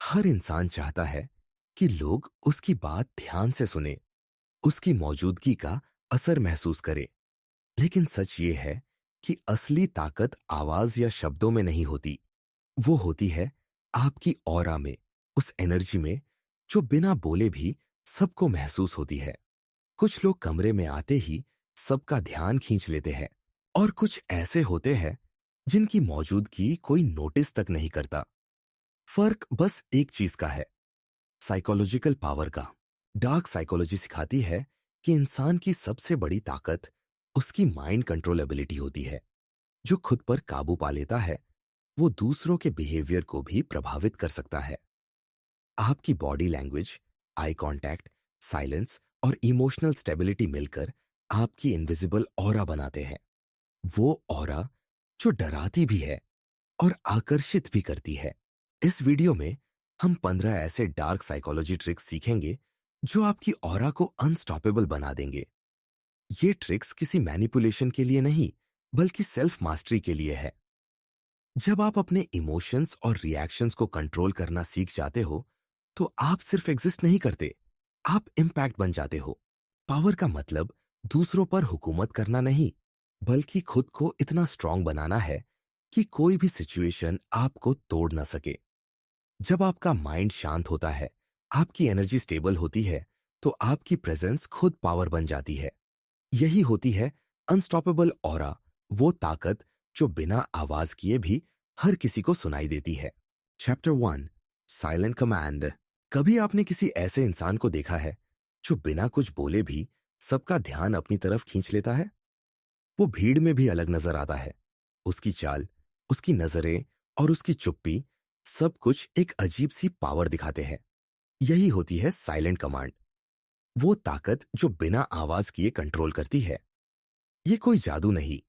हर इंसान चाहता है कि लोग उसकी बात ध्यान से सुने, उसकी मौजूदगी का असर महसूस करे। लेकिन सच ये है कि असली ताकत आवाज या शब्दों में नहीं होती। वो होती है आपकी ऑरा में, उस एनर्जी में जो बिना बोले भी सबको महसूस होती है। कुछ लोग कमरे में आते ही सबका ध्यान खींच लेते हैं, और कुछ ऐसे होते हैं जिनकी मौजूदगी कोई नोटिस तक नहीं करता। फर्क बस एक चीज का है, साइकोलॉजिकल पावर का। डार्क साइकोलॉजी सिखाती है कि इंसान की सबसे बड़ी ताकत उसकी माइंड कंट्रोल एबिलिटी होती है। जो खुद पर काबू पा लेता है, वो दूसरों के बिहेवियर को भी प्रभावित कर सकता है। आपकी body language, eye contact, silence और इमोशनल स्टेबिलिटी मिलकर आपकी इनविजिबल ऑरा बनाते हैं। वो ऑरा जो डराती भी है और आकर्षित भी करती है। इस वीडियो में हम 15 ऐसे डार्क साइकोलॉजी ट्रिक्स सीखेंगे जो आपकी ऑरा को अनस्टॉपेबल बना देंगे। ये ट्रिक्स किसी मैनिपुलेशन के लिए नहीं, बल्कि सेल्फ मास्टरी के लिए है। जब आप अपने इमोशंस और रिएक्शंस को कंट्रोल करना सीख जाते हो, तो आप सिर्फ एग्जिस्ट नहीं करते, आप इम्पैक्ट बन जाते हो। पावर का मतलब दूसरों पर हुकूमत करना नहीं, बल्कि खुद को इतना स्ट्रांग बनाना है कि कोई भी सिचुएशन आपको तोड़ ना सके। जब आपका माइंड शांत होता है, आपकी एनर्जी स्टेबल होती है, तो आपकी प्रेजेंस खुद पावर बन जाती है। यही होती है अनस्टॉपेबल ऑरा, वो ताकत जो बिना आवाज किए भी हर किसी को सुनाई देती है। Chapter 1, silent command. कभी आपने किसी ऐसे इंसान को देखा है जो बिना कुछ बोले भी सबका ध्यान अपनी तरफ खींच लेता है? वो भीड़ में भी अलग नजर आता है। उसकी चाल, उसकी नजरें और उसकी चुप्पी, सब कुछ एक अजीब सी पावर दिखाते हैं। यही होती है साइलेंट कमांड, वो ताकत जो बिना आवाज किए कंट्रोल करती है। ये कोई जादू नहीं,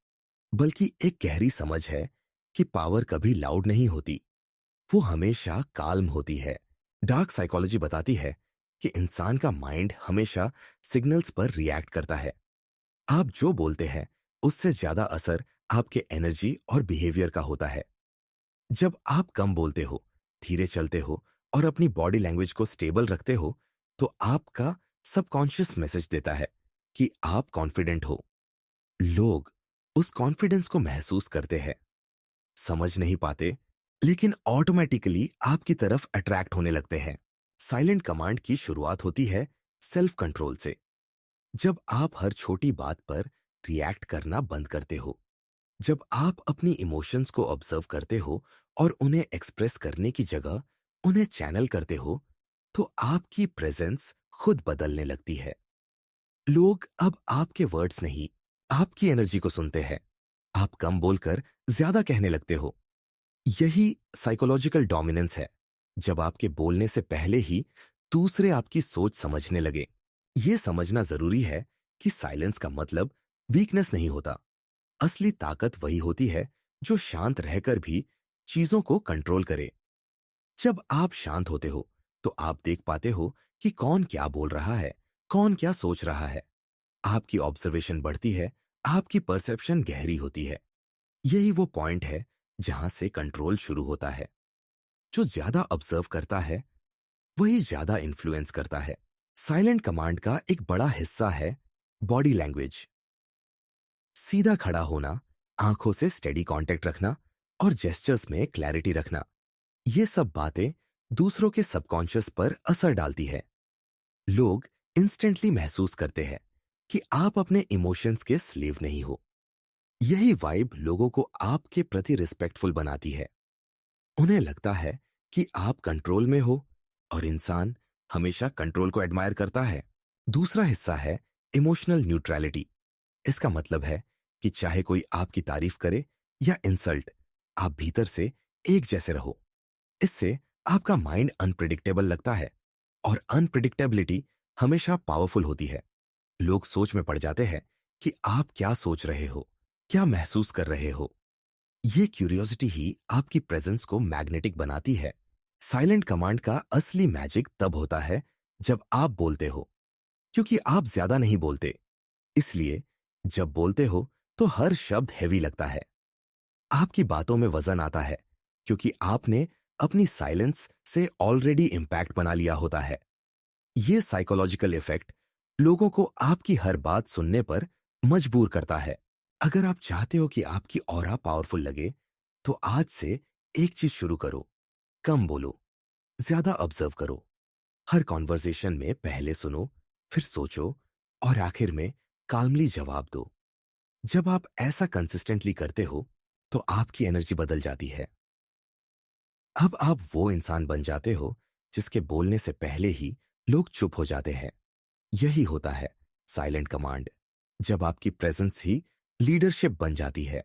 बल्कि एक गहरी समझ है कि पावर कभी लाउड नहीं होती, वो हमेशा काल्म होती है। डार्क साइकोलॉजी बताती है कि इंसान का माइंड हमेशा सिग्नल्स पर रिएक्ट करता है। आप जो बोलते हैं, उससे ज्यादा असर आपके एनर्जी और बिहेवियर का होता है। जब आप कम बोलते हो, धीरे चलते हो और अपनी बॉडी लैंग्वेज को स्टेबल रखते हो, तो आपका सबकॉन्शियस मैसेज देता है कि आप कॉन्फिडेंट हो। लोग उस कॉन्फिडेंस को महसूस करते हैं, समझ नहीं पाते, लेकिन ऑटोमेटिकली आपकी तरफ अट्रैक्ट होने लगते हैं। साइलेंट कमांड की शुरुआत होती है सेल्फ कंट्रोल से। जब आप हर छोटी बात पर रिएक्ट करना बंद करते हो, जब आप अपनी इमोशंस को ऑब्जर्व करते हो और उन्हें एक्सप्रेस करने की जगह उन्हें चैनल करते हो, तो आपकी प्रेजेंस खुद बदलने लगती है। लोग अब आपके वर्ड्स नहीं, आपकी एनर्जी को सुनते हैं। आप कम बोलकर ज्यादा कहने लगते हो। यही साइकोलॉजिकल डोमिनेंस है, जब आपके बोलने से पहले ही दूसरे आपकी सोच समझने लगे। यह समझना जरूरी है कि साइलेंस का मतलब वीकनेस नहीं होता। असली ताकत वही होती है जो शांत रहकर भी चीजों को कंट्रोल करे। जब आप शांत होते हो, तो आप देख पाते हो कि कौन क्या बोल रहा है, कौन क्या सोच रहा है। आपकी ऑब्जर्वेशन बढ़ती है, आपकी परसेप्शन गहरी होती है। यही वो पॉइंट है जहां से कंट्रोल शुरू होता है। जो ज्यादा ऑब्जर्व करता है, वही ज्यादा इन्फ्लुएंस करता है। साइलेंट कमांड का एक बड़ा हिस्सा है बॉडी लैंग्वेज। सीधा खड़ा होना, आंखों से स्टेडी कांटेक्ट रखना और जेस्चर्स में क्लैरिटी रखना। ये सब बातें दूसरों के सबकॉन्शियस पर असर डालती है। लोग इंस्टेंटली महसूस करते हैं कि आप अपने इमोशंस के स्लेव नहीं हो। यही वाइब लोगों को आपके प्रति रिस्पेक्टफुल बनाती है। उन्हें लगता है कि आप कंट्रोल में हो, और इंसान हमेशा कंट्रोल को एडमायर करता है। दूसरा हिस्सा है इमोशनल न्यूट्रलिटी। इसका मतलब है कि चाहे कोई आपकी तारीफ करे या इंसल्ट, आप भीतर से एक जैसे रहो। इससे आपका माइंड अनप्रिडिक्टेबल लगता है, और अनप्रिडिक्टेबिलिटी हमेशा पावरफुल होती है। लोग सोच में पड़ जाते हैं कि आप क्या सोच रहे हो, क्या महसूस कर रहे हो। ये क्यूरियोसिटी ही आपकी प्रेजेंस को मैग्नेटिक बनाती है। साइलेंट कमांड का असली मैजिक तब होता है जब आप बोलते हो, क्योंकि आप ज्यादा नहीं बोलते। इसलिए जब बोलते हो तो हर शब्द हैवी लगता है। आपकी बातों में वजन आता है, क्योंकि आपने अपनी साइलेंस से ऑलरेडी इम्पैक्ट बना लिया होता है। ये साइकोलॉजिकल इफेक्ट लोगों को आपकी हर बात सुनने पर मजबूर करता है। अगर आप चाहते हो कि आपकी ऑरा पावरफुल लगे, तो आज से एक चीज शुरू करो। कम बोलो, ज्यादा ऑब्जर्व करो। हर कॉन्वर्सेशन में पहले सुनो, फिर सोचो और आखिर में काल्मली जवाब दो। जब आप ऐसा कंसिस्टेंटली करते हो, तो आपकी एनर्जी बदल जाती है। अब आप वो इंसान बन जाते हो जिसके बोलने से पहले ही लोग चुप हो जाते हैं। यही होता है साइलेंट कमांड, जब आपकी प्रेजेंस ही लीडरशिप बन जाती है।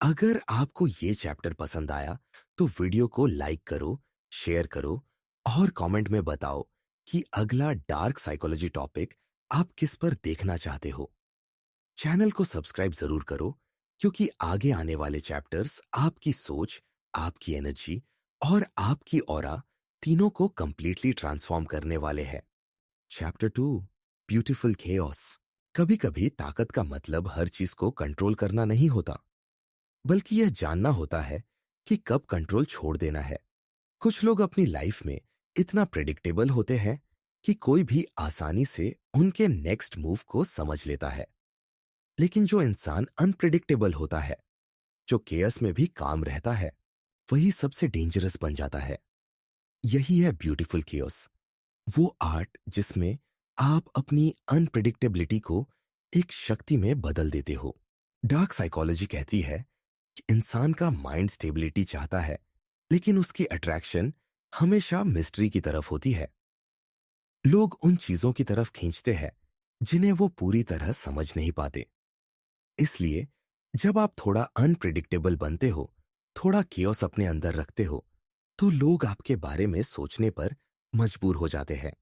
अगर आपको ये चैप्टर पसंद आया, तो वीडियो को लाइक करो, शेयर करो और कमेंट में बताओ कि अगला डार्क साइकोलॉजी टॉपिक आप किस पर देखना चाहते हो। चैनल को सब्सक्राइब जरूर करो, क्योंकि आगे आने वाले चैप्टर्स आपकी सोच, आपकी एनर्जी और आपकी ऑरा तीनों को कंप्लीटली ट्रांसफॉर्म करने वाले हैं। Chapter 2, beautiful chaos. कभी कभी ताकत का मतलब हर चीज को कंट्रोल करना नहीं होता, बल्कि यह जानना होता है कि कब कंट्रोल छोड़ देना है। कुछ लोग अपनी लाइफ में इतना प्रेडिक्टेबल होते हैं कि कोई भी आसानी से उनके नेक्स्ट मूव को समझ लेता है। लेकिन जो इंसान अनप्रिडिक्टेबल होता है, जो केयस में भी काम रहता है, वही सबसे डेंजरस बन जाता है। यही है ब्यूटीफुल केओस, वो आर्ट जिसमें आप अपनी अनप्रिडिक्टेबिलिटी को एक शक्ति में बदल देते हो। डार्क साइकोलॉजी कहती है कि इंसान का माइंड स्टेबिलिटी चाहता है, लेकिन उसकी अट्रैक्शन हमेशा मिस्ट्री की तरफ होती है। लोग उन चीजों की तरफ खींचते हैं जिन्हें वो पूरी तरह समझ नहीं पाते। इसलिए जब आप थोड़ा अनप्रिडिक्टेबल बनते हो, थोड़ा केओस अपने अंदर रखते हो, तो लोग आपके बारे में सोचने पर मजबूर हो जाते हैं।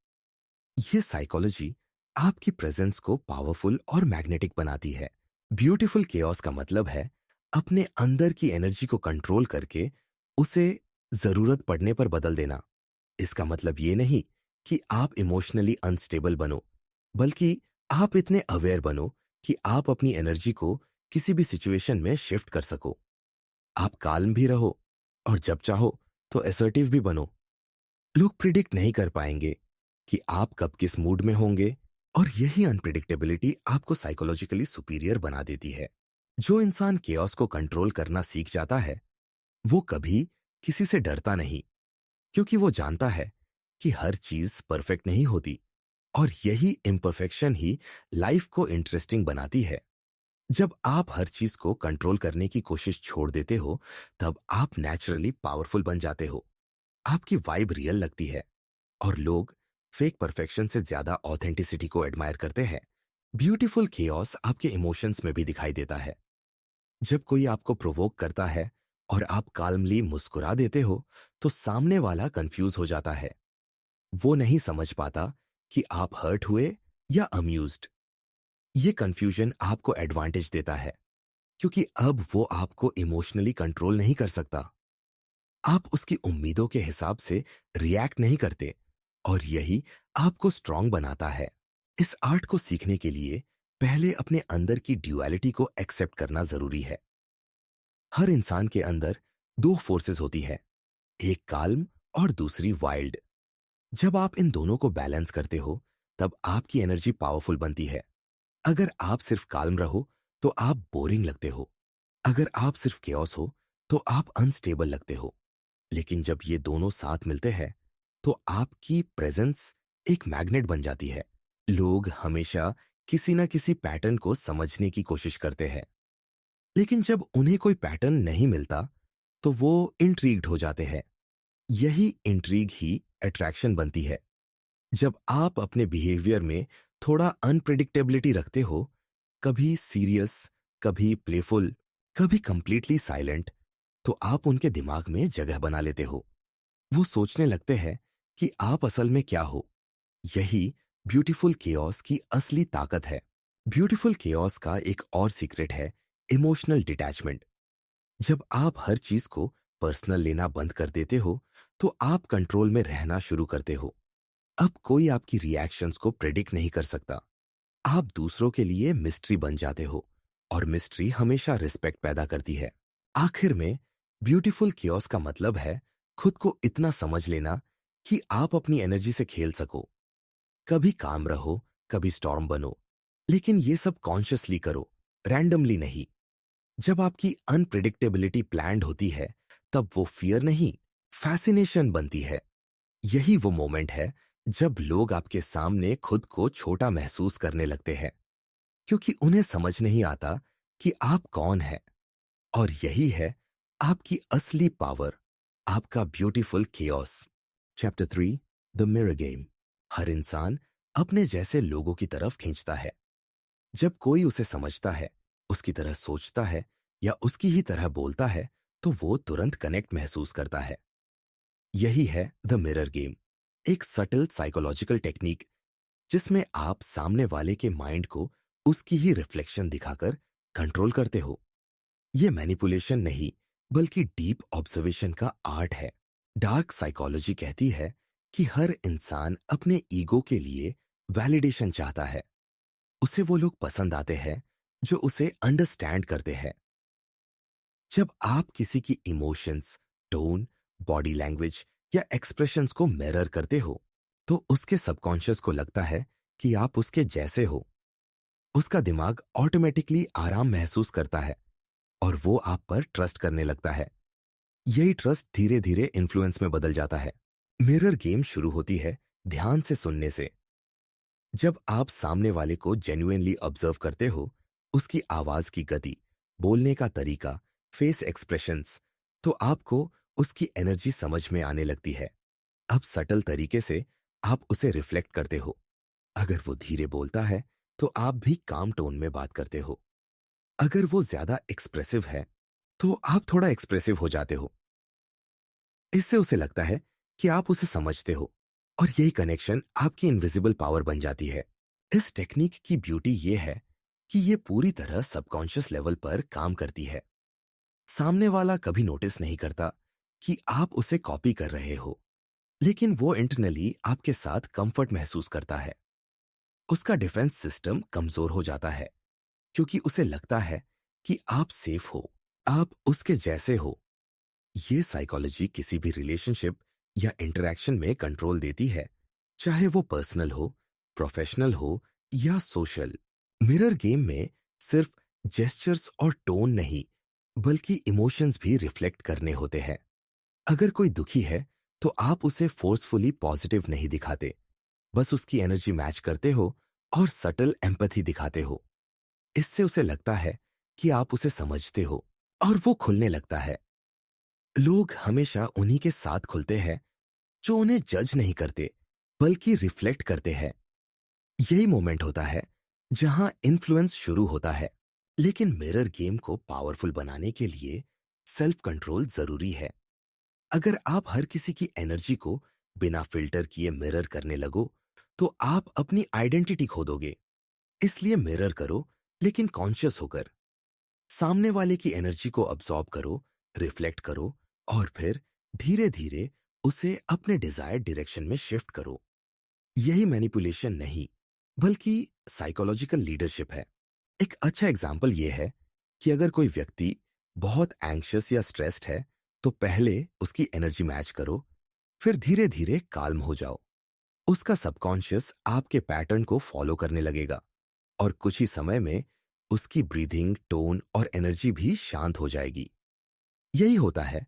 ये साइकोलॉजी आपकी प्रेजेंस को पावरफुल और मैग्नेटिक बनाती है। ब्यूटीफुल केओस का मतलब है अपने अंदर की एनर्जी को कंट्रोल करके उसे जरूरत पड़ने पर बदल देना। इसका मतलब ये नहीं कि आप इमोशनली अनस्टेबल बनो, बल्कि आप इतने अवेयर बनो कि आप अपनी एनर्जी को किसी भी सिचुएशन में शिफ्ट कर सको। आप काल्म भी रहो और जब चाहो तो असर्टिव भी बनो। लोग प्रिडिक्ट नहीं कर पाएंगे कि आप कब किस मूड में होंगे, और यही अनप्रिडिक्टेबिलिटी आपको साइकोलॉजिकली सुपीरियर बना देती है। जो इंसान केओस को कंट्रोल करना सीख जाता है, वो कभी किसी से डरता नहीं, क्योंकि वो जानता है कि हर चीज परफेक्ट नहीं होती, और यही इम्परफेक्शन ही लाइफ को इंटरेस्टिंग बनाती है। जब आप हर चीज को कंट्रोल करने की कोशिश छोड़ देते हो, तब आप नेचुरली पावरफुल बन जाते हो। आपकी वाइब रियल लगती है, और लोग फेक परफेक्शन से ज्यादा ऑथेंटिसिटी को एडमायर करते हैं। ब्यूटीफुल केओस आपके इमोशंस में भी दिखाई देता है। जब कोई आपको प्रोवोक करता है और आप काल्मली मुस्कुरा देते हो, तो सामने वाला कंफ्यूज हो जाता है। वो नहीं समझ पाता कि आप हर्ट हुए या अम्यूज्ड। ये कंफ्यूजन आपको एडवांटेज देता है, क्योंकि अब वो आपको इमोशनली कंट्रोल नहीं कर सकता। आप उसकी उम्मीदों के हिसाब से रिएक्ट नहीं करते, और यही आपको स्ट्रांग बनाता है। इस आर्ट को सीखने के लिए पहले अपने अंदर की ड्युअलिटी को एक्सेप्ट करना जरूरी है। हर इंसान के अंदर दो फोर्सेस होती है, एक काल्म और दूसरी वाइल्ड। जब आप इन दोनों को बैलेंस करते हो, तब आपकी एनर्जी पावरफुल बनती है। अगर आप सिर्फ काल्म रहो, तो आप बोरिंग लगते हो। अगर आप सिर्फ केओस हो, तो आप अनस्टेबल लगते हो। लेकिन जब ये दोनों साथ मिलते हैं, तो आपकी प्रेजेंस एक मैग्नेट बन जाती है। लोग हमेशा किसी न किसी पैटर्न को समझने की कोशिश करते हैं, लेकिन जब उन्हें कोई पैटर्न नहीं मिलता, तो वो इंट्रीग्ड हो जाते हैं। यही इंट्रीग ही अट्रैक्शन बनती है। जब आप अपने बिहेवियर में थोड़ा अनप्रिडिक्टेबिलिटी रखते हो, कभी सीरियस, कभी प्लेफुल, कभी कंप्लीटली साइलेंट, तो आप उनके दिमाग में जगह बना लेते हो। वो सोचने लगते हैं कि आप असल में क्या हो। यही ब्यूटीफुल केओस की असली ताकत है। ब्यूटीफुल केओस का एक और सीक्रेट है इमोशनल डिटैचमेंट। जब आप हर चीज को पर्सनल लेना बंद कर देते हो, तो आप कंट्रोल में रहना शुरू करते हो। अब कोई आपकी रिएक्शंस को प्रेडिक्ट नहीं कर सकता। आप दूसरों के लिए मिस्ट्री बन जाते हो, और मिस्ट्री हमेशा रिस्पेक्ट पैदा करती है। आखिर में ब्यूटीफुल केओस का मतलब है खुद को इतना समझ लेना कि आप अपनी एनर्जी से खेल सको। कभी काम रहो, कभी स्टॉर्म बनो, लेकिन ये सब कॉन्शियसली करो, रैंडमली नहीं। जब आपकी अनप्रिडिक्टेबिलिटी प्लान्ड होती है, तब वो फियर नहीं, फैसिनेशन बनती है। यही वो मोमेंट है जब लोग आपके सामने खुद को छोटा महसूस करने लगते हैं, क्योंकि उन्हें समझ नहीं आता कि आप कौन हैं। और यही है आपकी असली पावर, आपका beautiful chaos. Chapter 3, the mirror game. हर इंसान अपने जैसे लोगों की तरफ खींचता है। जब कोई उसे समझता है, उसकी तरह सोचता है या उसकी ही तरह बोलता है, तो वो तुरंत कनेक्ट महसूस करता है। यही है द मिरर गेम, एक सटल साइकोलॉजिकल टेक्निक जिसमें आप सामने वाले के माइंड को उसकी ही रिफ्लेक्शन दिखाकर कंट्रोल करते हो। ये मैनिपुलेशन नहीं, बल्कि डीप ऑब्जर्वेशन का आर्ट है। डार्क साइकोलॉजी कहती है कि हर इंसान अपने ईगो के लिए वैलिडेशन चाहता है। उसे वो लोग पसंद आते हैं जो उसे अंडरस्टैंड करते हैं। जब आप किसी की इमोशंस, टोन, बॉडी लैंग्वेज या एक्सप्रेशंस को मिरर करते हो, तो उसके सबकॉन्शियस को लगता है कि आप उसके जैसे हो। उसका दिमाग ऑटोमेटिकली आराम महसूस करता है और वो आप पर ट्रस्ट करने लगता है। यही ट्रस्ट धीरे धीरे इन्फ्लुएंस में बदल जाता है। मिरर गेम शुरू होती है ध्यान से सुनने से। जब आप सामने वाले को जेन्युइनली ऑब्जर्व करते हो, उसकी आवाज की गति, बोलने का तरीका, फेस एक्सप्रेशंस, तो आपको उसकी एनर्जी समझ में आने लगती है। अब सटल तरीके से आप उसे रिफ्लेक्ट करते हो। अगर वो धीरे बोलता है, तो आप भी काम टोन में बात करते हो। अगर वो ज्यादा एक्सप्रेसिव है, तो आप थोड़ा एक्सप्रेसिव हो जाते हो। इससे उसे लगता है कि आप उसे समझते हो, और यही कनेक्शन आपकी इनविजिबल पावर बन जाती है। इस टेक्निक की ब्यूटी ये है कि ये पूरी तरह सबकॉन्शियस लेवल पर काम करती है। सामने वाला कभी नोटिस नहीं करता कि आप उसे कॉपी कर रहे हो, लेकिन वो इंटरनली आपके साथ कंफर्ट महसूस करता है। उसका डिफेंस सिस्टम कमजोर हो जाता है, क्योंकि उसे लगता है कि आप सेफ हो, आप उसके जैसे हो। ये साइकोलॉजी किसी भी रिलेशनशिप या इंटरैक्शन में कंट्रोल देती है, चाहे वो पर्सनल हो, प्रोफेशनल हो या सोशल। मिरर गेम में सिर्फ जेस्चर्स और टोन नहीं, बल्कि इमोशंस भी रिफ्लेक्ट करने होते हैं। अगर कोई दुखी है, तो आप उसे फोर्सफुली पॉजिटिव नहीं दिखाते, बस उसकी एनर्जी मैच करते हो और सटल एम्पैथी दिखाते हो। इससे उसे लगता है कि आप उसे समझते हो, और वो खुलने लगता है। लोग हमेशा उन्हीं के साथ खुलते हैं जो उन्हें जज नहीं करते, बल्कि रिफ्लेक्ट करते हैं। यही मोमेंट होता है जहां इन्फ्लुएंस शुरू होता है। लेकिन मिरर गेम को पावरफुल बनाने के लिए सेल्फ कंट्रोल जरूरी है। अगर आप हर किसी की एनर्जी को बिना फिल्टर किए मिरर करने लगो, तो आप अपनी आइडेंटिटी खो दोगे। इसलिए मिरर करो, लेकिन कॉन्शियस होकर। सामने वाले की एनर्जी को अब्सॉर्ब करो, रिफ्लेक्ट करो, और फिर धीरे धीरे उसे अपने डिजायर्ड डायरेक्शन में शिफ्ट करो। यही मैनिपुलेशन नहीं, बल्कि साइकोलॉजिकल लीडरशिप है। एक अच्छा एग्जाम्पल यह है कि अगर कोई व्यक्ति बहुत एंग्शियस या स्ट्रेस्ड है, तो पहले उसकी एनर्जी मैच करो, फिर धीरे धीरे काल्म हो जाओ। उसका सबकॉन्शियस आपके पैटर्न को फॉलो करने लगेगा, और कुछ ही समय में उसकी ब्रीदिंग, टोन और एनर्जी भी शांत हो जाएगी। यही होता है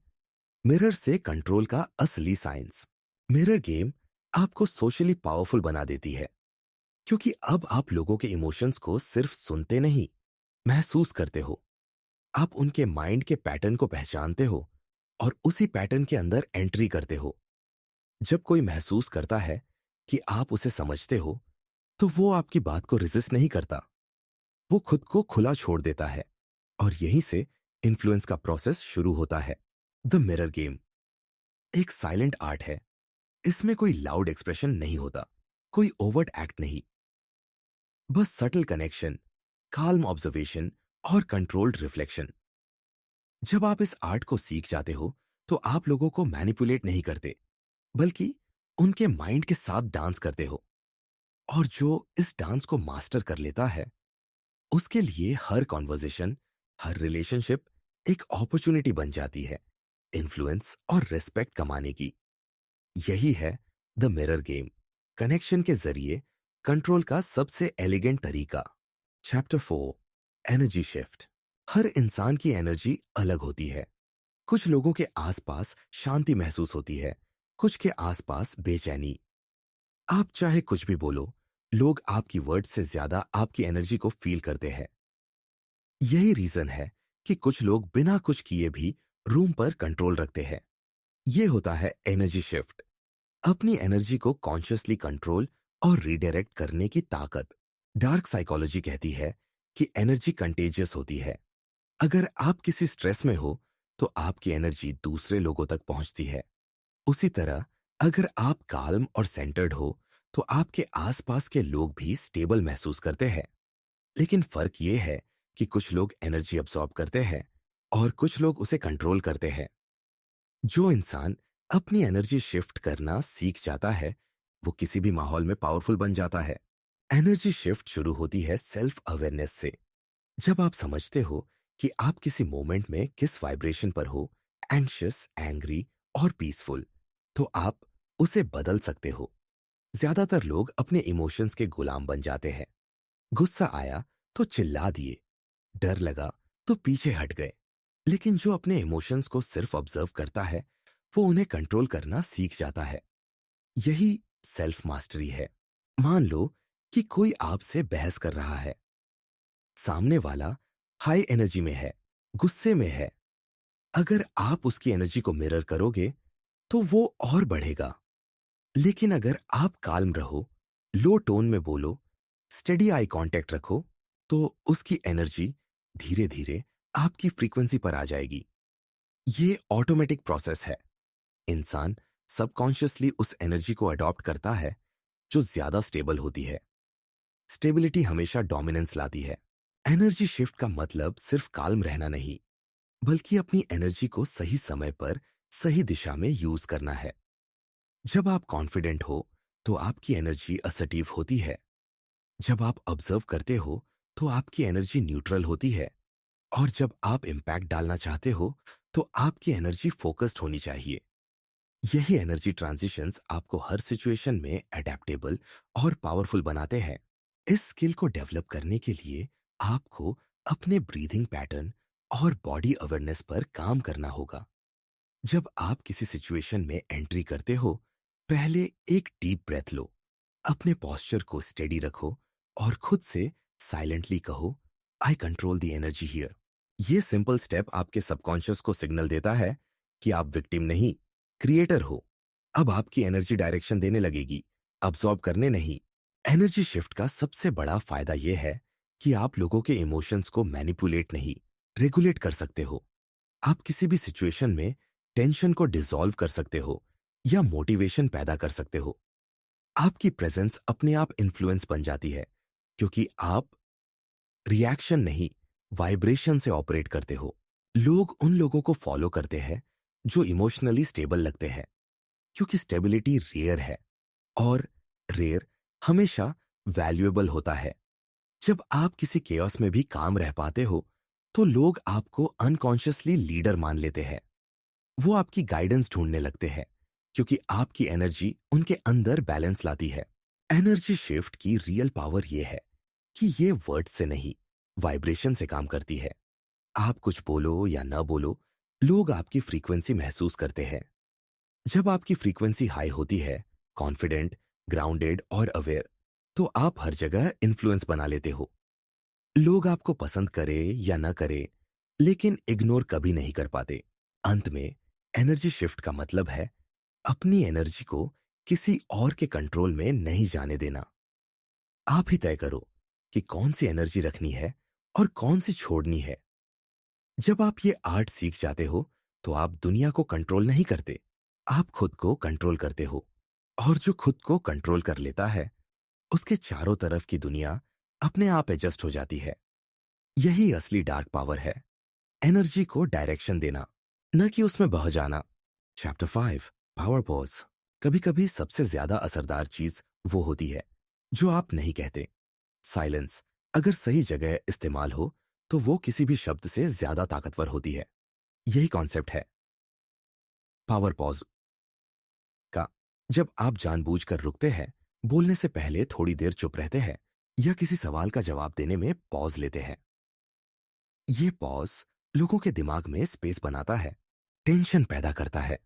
मिरर से कंट्रोल का असली साइंस। मिरर गेम आपको सोशली पावरफुल बना देती है, क्योंकि अब आप लोगों के इमोशंस को सिर्फ सुनते नहीं, महसूस करते हो। आप उनके माइंड के पैटर्न को पहचानते हो और उसी पैटर्न के अंदर एंट्री करते हो। जब कोई महसूस करता है कि आप उसे समझते हो, तो वो आपकी बात को रेजिस्ट नहीं करता, वो खुद को खुला छोड़ देता है। और यहीं से इन्फ्लुएंस का प्रोसेस शुरू होता है। द मिरर गेम एक साइलेंट आर्ट है। इसमें कोई लाउड एक्सप्रेशन नहीं होता, कोई ओवर्ट एक्ट नहीं, बस सटल कनेक्शन, काल्म ऑब्जर्वेशन और कंट्रोल्ड रिफ्लेक्शन। जब आप इस आर्ट को सीख जाते हो, तो आप लोगों को मैनिपुलेट नहीं करते, बल्कि उनके माइंड के साथ डांस करते हो। और जो इस डांस को मास्टर कर लेता है, उसके लिए हर कॉन्वर्जेशन, हर रिलेशनशिप एक अपॉर्चुनिटी बन जाती है। इन्फ्लुएंस और रिस्पेक्ट कमाने की। यही है द मिरर गेम, कनेक्शन के जरिए कंट्रोल का सबसे एलिगेंट तरीका। Chapter 4, energy shift. हर इंसान की एनर्जी अलग होती है। कुछ लोगों के आसपास शांति महसूस होती है, कुछ के आसपास बेचैनी। आप चाहे कुछ भी बोलो, लोग आपकी वर्ड से ज्यादा आपकी एनर्जी को फील करते हैं। यही रीजन है कि कुछ लोग बिना कुछ किए भी रूम पर कंट्रोल रखते हैं। यह होता है एनर्जी शिफ्ट, अपनी एनर्जी को कॉन्शियसली कंट्रोल और रीडायरेक्ट करने की ताकत। डार्क साइकोलॉजी कहती है कि एनर्जी कंटेजियस होती है। अगर आप किसी स्ट्रेस में हो तो आपकी एनर्जी दूसरे लोगों तक पहुंचती है। उसी तरह अगर आप काल्म और सेंटर्ड हो तो आपके आसपास के लोग भी स्टेबल महसूस करते हैं। लेकिन फर्क यह है कि कुछ लोग एनर्जी अब्सॉर्ब करते हैं और कुछ लोग उसे कंट्रोल करते हैं। जो इंसान अपनी एनर्जी शिफ्ट करना सीख जाता है, वो किसी भी माहौल में पावरफुल बन जाता है। एनर्जी शिफ्ट शुरू होती है सेल्फ अवेयरनेस से। जब आप समझते हो कि आप किसी मोमेंट में किस वाइब्रेशन पर हो, एंग्शियस, एंग्री और पीसफुल, तो आप उसे बदल सकते हो। ज्यादातर लोग अपने इमोशंस के गुलाम बन जाते हैं। गुस्सा आया तो चिल्ला दिए, डर लगा तो पीछे हट गए। लेकिन जो अपने इमोशंस को सिर्फ ऑब्जर्व करता है, वो उन्हें कंट्रोल करना सीख जाता है। यही सेल्फ मास्टरी है। मान लो कि कोई आपसे बहस कर रहा है। सामने वाला हाई एनर्जी में है, गुस्से में है। अगर आप उसकी एनर्जी को मिरर करोगे तो वो और बढ़ेगा। लेकिन अगर आप काल्म रहो, लो टोन में बोलो, स्टेडी आई कांटेक्ट रखो, तो उसकी एनर्जी धीरे धीरे आपकी फ्रीक्वेंसी पर आ जाएगी। ये ऑटोमेटिक प्रोसेस है। इंसान सबकॉन्शियसली उस एनर्जी को अडॉप्ट करता है जो ज्यादा स्टेबल होती है। स्टेबिलिटी हमेशा डोमिनेंस लाती है। एनर्जी शिफ्ट का मतलब सिर्फ काल्म रहना नहीं, बल्कि अपनी एनर्जी को सही समय पर सही दिशा में यूज करना है। जब आप कॉन्फिडेंट हो तो आपकी एनर्जी असर्टिव होती है। जब आप ऑब्जर्व करते हो तो आपकी एनर्जी न्यूट्रल होती है। और जब आप इम्पैक्ट डालना चाहते हो तो आपकी एनर्जी फोकस्ड होनी चाहिए। यही एनर्जी ट्रांजिशंस आपको हर सिचुएशन में अडेप्टेबल और पावरफुल बनाते हैं। इस स्किल को डेवलप करने के लिए आपको अपने ब्रीथिंग पैटर्न और बॉडी अवेयरनेस पर काम करना होगा। जब आप किसी सिचुएशन में एंट्री करते हो, पहले एक डीप ब्रेथ लो, अपने पॉस्चर को स्टेडी रखो और खुद से साइलेंटली कहो, आई कंट्रोल द एनर्जी हियर। ये सिंपल स्टेप आपके सबकॉन्शियस को सिग्नल देता है कि आप विक्टिम नहीं, क्रिएटर हो। अब आपकी एनर्जी डायरेक्शन देने लगेगी, अब्सॉर्ब करने नहीं। एनर्जी शिफ्ट का सबसे बड़ा फायदा यह है कि आप लोगों के इमोशंस को मैनिपुलेट नहीं, रेगुलेट कर सकते हो। आप किसी भी सिचुएशन में टेंशन को डिसॉल्व कर सकते हो या मोटिवेशन पैदा कर सकते हो। आपकी प्रेजेंस अपने आप इन्फ्लुएंस बन जाती है, क्योंकि आप रिएक्शन नहीं, वाइब्रेशन से ऑपरेट करते हो। लोग उन लोगों को फॉलो करते हैं जो इमोशनली स्टेबल लगते हैं, क्योंकि स्टेबिलिटी रेयर है और रेयर हमेशा वैल्यूएबल होता है। जब आप किसी केओस में भी काम रह पाते हो तो लोग आपको अनकॉन्शियसली लीडर मान लेते हैं। वो आपकी गाइडेंस ढूंढने लगते हैं, क्योंकि आपकी एनर्जी उनके अंदर बैलेंस लाती है। एनर्जी शिफ्ट की रियल पावर ये है कि ये वर्ड से नहीं, वाइब्रेशन से काम करती है। आप कुछ बोलो या ना बोलो, लोग आपकी फ्रीक्वेंसी महसूस करते हैं। जब आपकी फ्रीक्वेंसी हाई होती है, कॉन्फिडेंट, ग्राउंडेड और अवेयर, तो आप हर जगह इन्फ्लुएंस बना लेते हो। लोग आपको पसंद करे या ना करे, लेकिन इग्नोर कभी नहीं कर पाते। अंत में एनर्जी शिफ्ट का मतलब है अपनी एनर्जी को किसी और के कंट्रोल में नहीं जाने देना। आप ही तय करो कि कौन सी एनर्जी रखनी है और कौन सी छोड़नी है। जब आप ये आर्ट सीख जाते हो तो आप दुनिया को कंट्रोल नहीं करते, आप खुद को कंट्रोल करते हो। और जो खुद को कंट्रोल कर लेता है, उसके चारों तरफ की दुनिया अपने आप एडजस्ट हो जाती है। यही असली डार्क पावर है, एनर्जी को डायरेक्शन देना, न कि उसमें बह जाना। Chapter 5, power pause. कभी कभी सबसे ज्यादा असरदार चीज वो होती है जो आप नहीं कहते। साइलेंस अगर सही जगह इस्तेमाल हो तो वो किसी भी शब्द से ज्यादा ताकतवर होती है। यही कॉन्सेप्ट है। पावर पॉज का जब आप जानबूझकर रुकते हैं, बोलने से पहले थोड़ी देर चुप रहते हैं या किसी सवाल का जवाब देने में पॉज लेते हैं। ये पॉज लोगों के दिमाग में स्पेस बनाता है, टेंशन पैदा करता है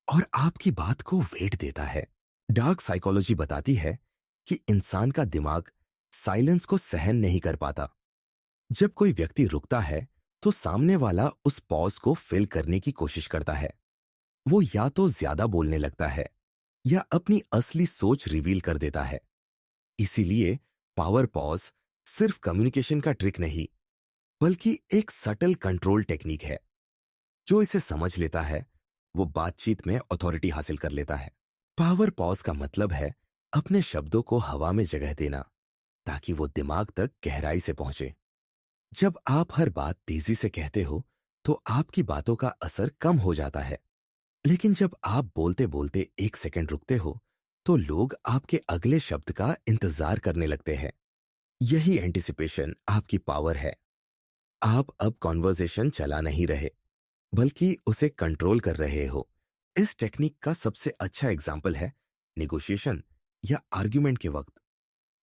और आपकी बात को वेट देता है। डार्क साइकोलॉजी बताती है कि इंसान का दिमाग साइलेंस को सहन नहीं कर पाता। जब कोई व्यक्ति रुकता है तो सामने वाला उस पॉज को फिल करने की कोशिश करता है। वो या तो ज्यादा बोलने लगता है या अपनी असली सोच रिवील कर देता है। इसीलिए पावर पॉज सिर्फ कम्युनिकेशन का ट्रिक नहीं, बल्कि एक सटल कंट्रोल टेक्निक है। जो इसे समझ लेता है वो बातचीत में अथॉरिटी हासिल कर लेता है। पावर पॉज का मतलब है अपने शब्दों को हवा में जगह देना ताकि वो दिमाग तक गहराई से पहुंचे। जब आप हर बात तेजी से कहते हो तो आपकी बातों का असर कम हो जाता है। लेकिन जब आप बोलते बोलते एक सेकंड रुकते हो तो लोग आपके अगले शब्द का इंतजार करने लगते हैं। यही एंटिसिपेशन आपकी पावर है। आप अब कॉन्वर्सेशन चला नहीं रहे, बल्कि उसे कंट्रोल कर रहे हो। इस टेक्निक का सबसे अच्छा एग्जाम्पल है निगोशिएशन या आर्ग्यूमेंट के वक्त।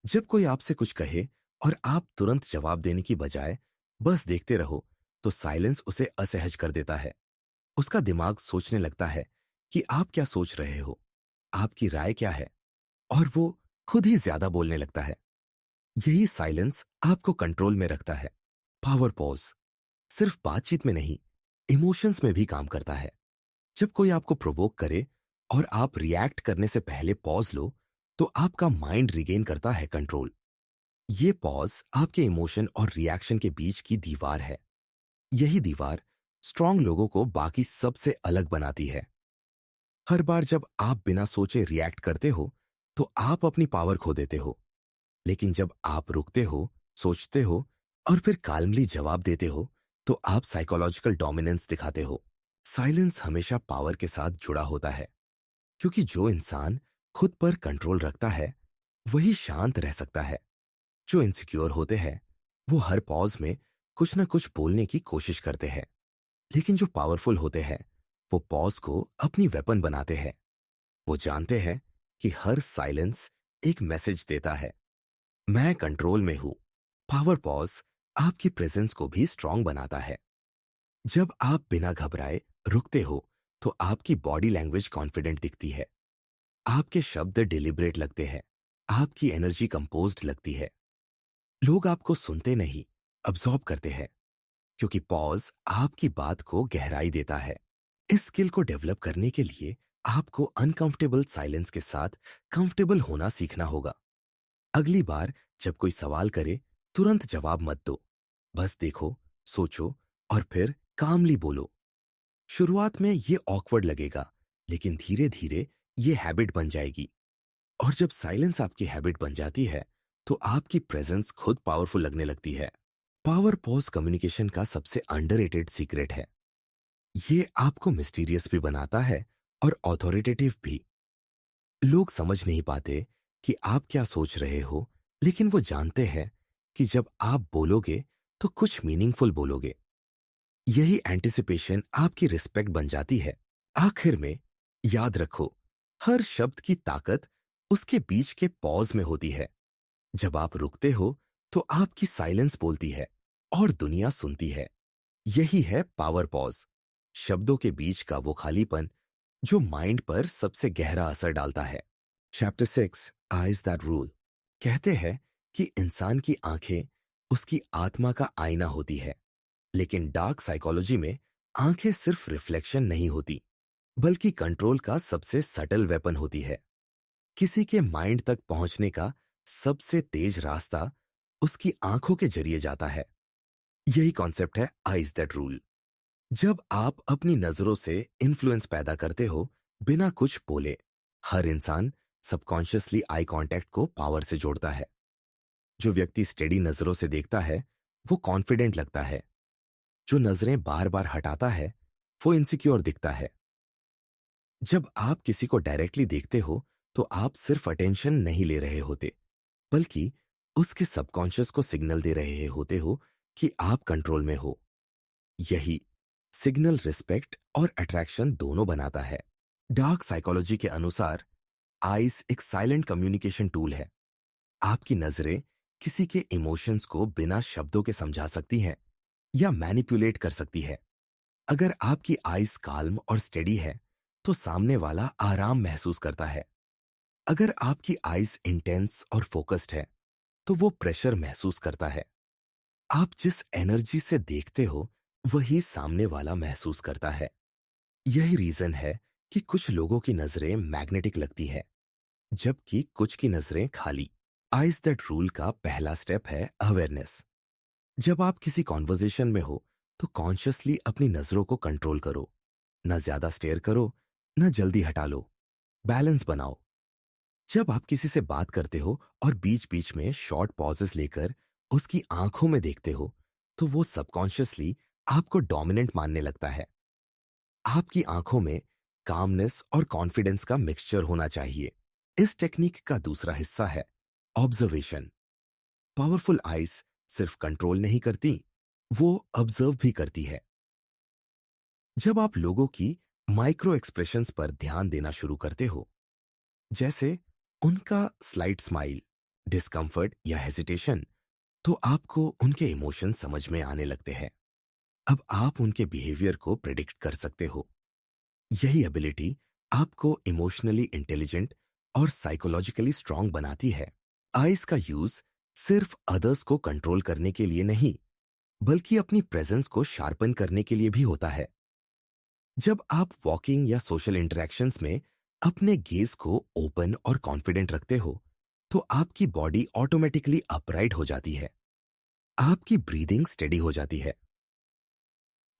जब कोई आपसे कुछ कहे और आप तुरंत जवाब देने की बजाय बस देखते रहो, तो साइलेंस उसे असहज कर देता है। उसका दिमाग सोचने लगता है कि आप क्या सोच रहे हो, आपकी राय क्या है, और वो खुद ही ज्यादा बोलने लगता है। यही साइलेंस आपको कंट्रोल में रखता है। पावर पॉज सिर्फ बातचीत में नहीं, इमोशंस में भी काम करता है। जब कोई आपको प्रोवोक करे और आप रिएक्ट करने से पहले पॉज लो, तो आपका माइंड रिगेन करता है कंट्रोल। ये पॉज आपके इमोशन और रिएक्शन के बीच की दीवार है। यही दीवार स्ट्रांग लोगों को बाकी सबसे अलग बनाती है। हर बार जब आप बिना सोचे रिएक्ट करते हो तो आप अपनी पावर खो देते हो। लेकिन जब आप रुकते हो, सोचते हो और फिर काल्मली जवाब देते हो, तो आप साइकोलॉजिकल डोमिनेंस दिखाते हो। साइलेंस हमेशा पावर के साथ जुड़ा होता है, क्योंकि जो इंसान खुद पर कंट्रोल रखता है वही शांत रह सकता है। जो इनसिक्योर होते हैं वो हर पॉज में कुछ ना कुछ बोलने की कोशिश करते हैं। लेकिन जो पावरफुल होते हैं वो पॉज को अपनी वेपन बनाते हैं। वो जानते हैं कि हर साइलेंस एक मैसेज देता है, मैं कंट्रोल में हूं। पावर पॉज आपकी प्रेजेंस को भी स्ट्रांग बनाता है। जब आप बिना घबराए रुकते हो तो आपकी बॉडी लैंग्वेज कॉन्फिडेंट दिखती है। आपके शब्द डिलिब्रेट लगते हैं, आपकी एनर्जी कंपोज्ड लगती है। लोग आपको सुनते नहीं, अब्सॉर्ब करते हैं, क्योंकि पॉज आपकी बात को गहराई देता है। इस स्किल को डेवलप करने के लिए आपको अनकंफर्टेबल साइलेंस के साथ कंफर्टेबल होना सीखना होगा। अगली बार जब कोई सवाल करे, तुरंत जवाब मत दो। बस देखो, सोचो और फिर कामली बोलो। शुरुआत में ये ऑकवर्ड लगेगा, लेकिन धीरे धीरे ये हैबिट बन जाएगी। और जब साइलेंस आपकी हैबिट बन जाती है तो आपकी प्रेजेंस खुद पावरफुल लगने लगती है। पावर पॉज कम्युनिकेशन का सबसे अंडररेटेड सीक्रेट है। ये आपको मिस्टीरियस भी बनाता है और ऑथोरिटेटिव भी। लोग समझ नहीं पाते कि आप क्या सोच रहे हो, लेकिन वो जानते हैं कि जब आप बोलोगे तो कुछ मीनिंगफुल बोलोगे। यही एंटिसिपेशन आपकी रिस्पेक्ट बन जाती है। आखिर में याद रखो, हर शब्द की ताकत उसके बीच के पॉज में होती है। जब आप रुकते हो तो आपकी साइलेंस बोलती है और दुनिया सुनती है। यही है पावर पॉज, शब्दों के बीच का वो खालीपन जो माइंड पर सबसे गहरा असर डालता है। चैप्टर 6 आइज दैट रूल कहते हैं कि इंसान की आंखें उसकी आत्मा का आईना होती है। लेकिन डार्क साइकोलॉजी में आंखें सिर्फ रिफ्लेक्शन नहीं होती, बल्कि कंट्रोल का सबसे सटल वेपन होती है। किसी के माइंड तक पहुंचने का सबसे तेज रास्ता उसकी आंखों के जरिए जाता है। यही कॉन्सेप्ट है आइज दैट रूल। जब आप अपनी नजरों से इन्फ्लुएंस पैदा करते हो बिना कुछ बोले, हर इंसान सबकॉन्शियसली आई कांटेक्ट को पावर से जोड़ता है। जो व्यक्ति स्टेडी नजरों से देखता है वो कॉन्फिडेंट लगता है। जो नजरें बार बार हटाता है वो इनसिक्योर दिखता है। जब आप किसी को डायरेक्टली देखते हो तो आप सिर्फ अटेंशन नहीं ले रहे होते, बल्कि उसके सबकॉन्शियस को सिग्नल दे रहे होते हो कि आप कंट्रोल में हो। यही सिग्नल रिस्पेक्ट और अट्रैक्शन दोनों बनाता है। डार्क साइकोलॉजी के अनुसार आइज एक साइलेंट कम्युनिकेशन टूल है। आपकी नजरें किसी के इमोशंस को बिना शब्दों के समझा सकती हैं या मैनिपुलेट कर सकती है। अगर आपकी आइज काल्म और स्टेडी है तो सामने वाला आराम महसूस करता है। अगर आपकी आइज इंटेंस और फोकस्ड है तो वो प्रेशर महसूस करता है। आप जिस एनर्जी से देखते हो वही सामने वाला महसूस करता है। यही रीजन है कि कुछ लोगों की नजरें मैग्नेटिक लगती है जबकि कुछ की नजरें खाली। आइज दैट रूल का पहला स्टेप है अवेयरनेस। जब आप किसी कॉन्वर्जेशन में हो तो कॉन्शियसली अपनी नजरों को कंट्रोल करो। न ज्यादा स्टेयर करो, न जल्दी हटा लो। बैलेंस बनाओ। जब आप किसी से बात करते हो और बीच बीच में शॉर्ट पॉजेस लेकर उसकी आंखों में देखते हो तो वो सबकॉन्शियसली आपको डोमिनेंट मानने लगता है। आपकी आंखों में कामनेस और कॉन्फिडेंस का मिक्सचर होना चाहिए। इस टेक्निक का दूसरा हिस्सा है ऑब्जर्वेशन। पावरफुल आइज सिर्फ कंट्रोल नहीं करती, वो ऑब्जर्व भी करती है। जब आप लोगों की माइक्रो एक्सप्रेशंस पर ध्यान देना शुरू करते हो, जैसे उनका स्लाइट स्माइल, डिस्कंफर्ट या हेजिटेशन, तो आपको उनके इमोशन समझ में आने लगते हैं। अब आप उनके बिहेवियर को प्रिडिक्ट कर सकते हो। यही एबिलिटी आपको इमोशनली इंटेलिजेंट और साइकोलॉजिकली स्ट्रांग बनाती है। आइज का यूज सिर्फ अदर्स को कंट्रोल करने के लिए नहीं, बल्कि अपनी प्रेजेंस को शार्पन करने के लिए भी होता है। जब आप वॉकिंग या सोशल इंटरेक्शंस में अपने गेज को ओपन और कॉन्फिडेंट रखते हो तो आपकी बॉडी ऑटोमेटिकली अपराइट हो जाती है। आपकी ब्रीदिंग स्टेडी हो जाती है।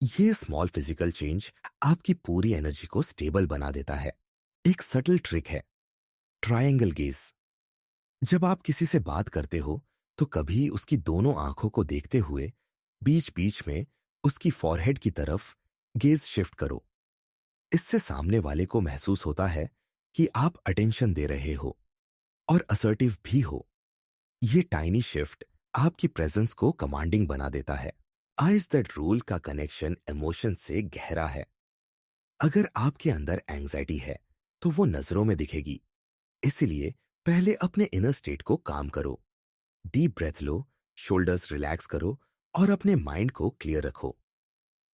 ये स्मॉल फिजिकल चेंज आपकी पूरी एनर्जी को स्टेबल बना देता है। एक सटल ट्रिक है ट्रायंगल गेज। जब आप किसी से बात करते हो तो कभी उसकी दोनों आंखों को देखते हुए बीच बीच में उसकी फॉरहेड की तरफ गेज शिफ्ट करो। इससे सामने वाले को महसूस होता है कि आप अटेंशन दे रहे हो और असर्टिव भी हो। ये टाइनी शिफ्ट आपकी प्रेजेंस को कमांडिंग बना देता है। आइज दैट रूल का कनेक्शन इमोशन से गहरा है। अगर आपके अंदर एंग्जाइटी है तो वो नजरों में दिखेगी। इसलिए पहले अपने इनर स्टेट को काम करो। डीप ब्रेथ लो, शोल्डर्स रिलैक्स करो और अपने माइंड को क्लियर रखो।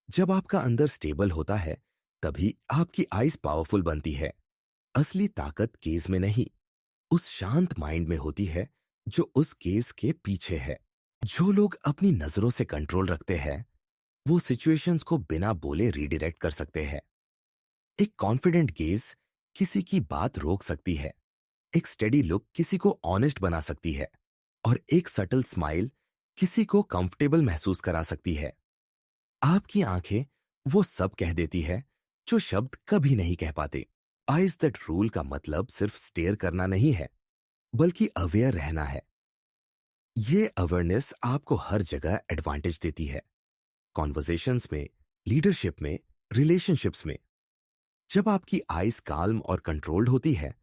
जब आपका अंदर स्टेबल होता है तभी आपकी आइज पावरफुल बनती है। असली ताकत केस में नहीं, उस शांत माइंड में होती है जो उस केस के पीछे है। जो लोग अपनी नजरों से कंट्रोल रखते हैं वो सिचुएशंस को बिना बोले रीडायरेक्ट कर सकते हैं। एक कॉन्फिडेंट गेज किसी की बात रोक सकती है। एक स्टेडी लुक किसी को ऑनेस्ट बना सकती है और एक सटल स्माइल किसी को कंफर्टेबल महसूस करा सकती है। आपकी आंखें वो सब कह देती है जो शब्द कभी नहीं कह पाते। आइज दैट रूल का मतलब सिर्फ स्टेयर करना नहीं है, बल्कि अवेयर रहना है। ये अवेयरनेस आपको हर जगह एडवांटेज देती है। कॉन्वर्सेशंस में, लीडरशिप में, रिलेशनशिप्स में। जब आपकी आइज काल्म और कंट्रोल्ड होती है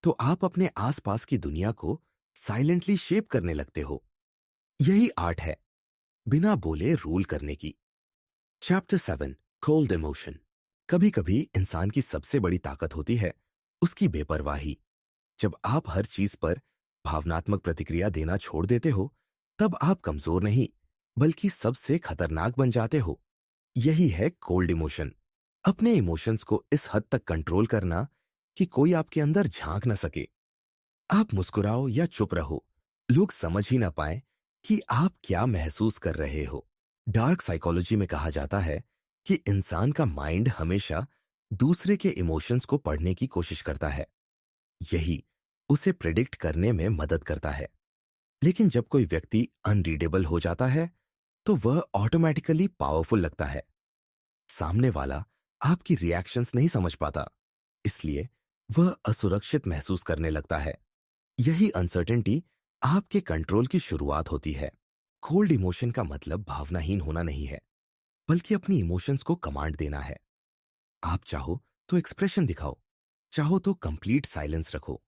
तो आप अपने आसपास की दुनिया को साइलेंटली शेप करने लगते हो। यही आर्ट है बिना बोले रूल करने की। Chapter 7 cold emotion. कभी कभी इंसान की सबसे बड़ी ताकत होती है उसकी बेपरवाही। जब आप हर चीज पर भावनात्मक प्रतिक्रिया देना छोड़ देते हो तब आप कमजोर नहीं बल्कि सबसे खतरनाक बन जाते हो। यही है कोल्ड इमोशन। अपने इमोशंस को इस हद तक कंट्रोल करना कि कोई आपके अंदर झांक ना सके। आप मुस्कुराओ या चुप रहो, लोग समझ ही ना पाए कि आप क्या महसूस कर रहे हो। डार्क साइकोलॉजी में कहा जाता है कि इंसान का माइंड हमेशा दूसरे के इमोशंस को पढ़ने की कोशिश करता है। यही उसे प्रिडिक्ट करने में मदद करता है। लेकिन जब कोई व्यक्ति अनरीडेबल हो जाता है तो वह ऑटोमेटिकली पावरफुल लगता है। सामने वाला आपकी रिएक्शंस नहीं समझ पाता, इसलिए वह असुरक्षित महसूस करने लगता है। यही अनसर्टेनिटी आपके कंट्रोल की शुरुआत होती है। कोल्ड इमोशन का मतलब भावनाहीन होना नहीं है, बल्कि अपनी इमोशंस को कमांड देना है। आप चाहो तो एक्सप्रेशन दिखाओ, चाहो तो कंप्लीट साइलेंस रखो।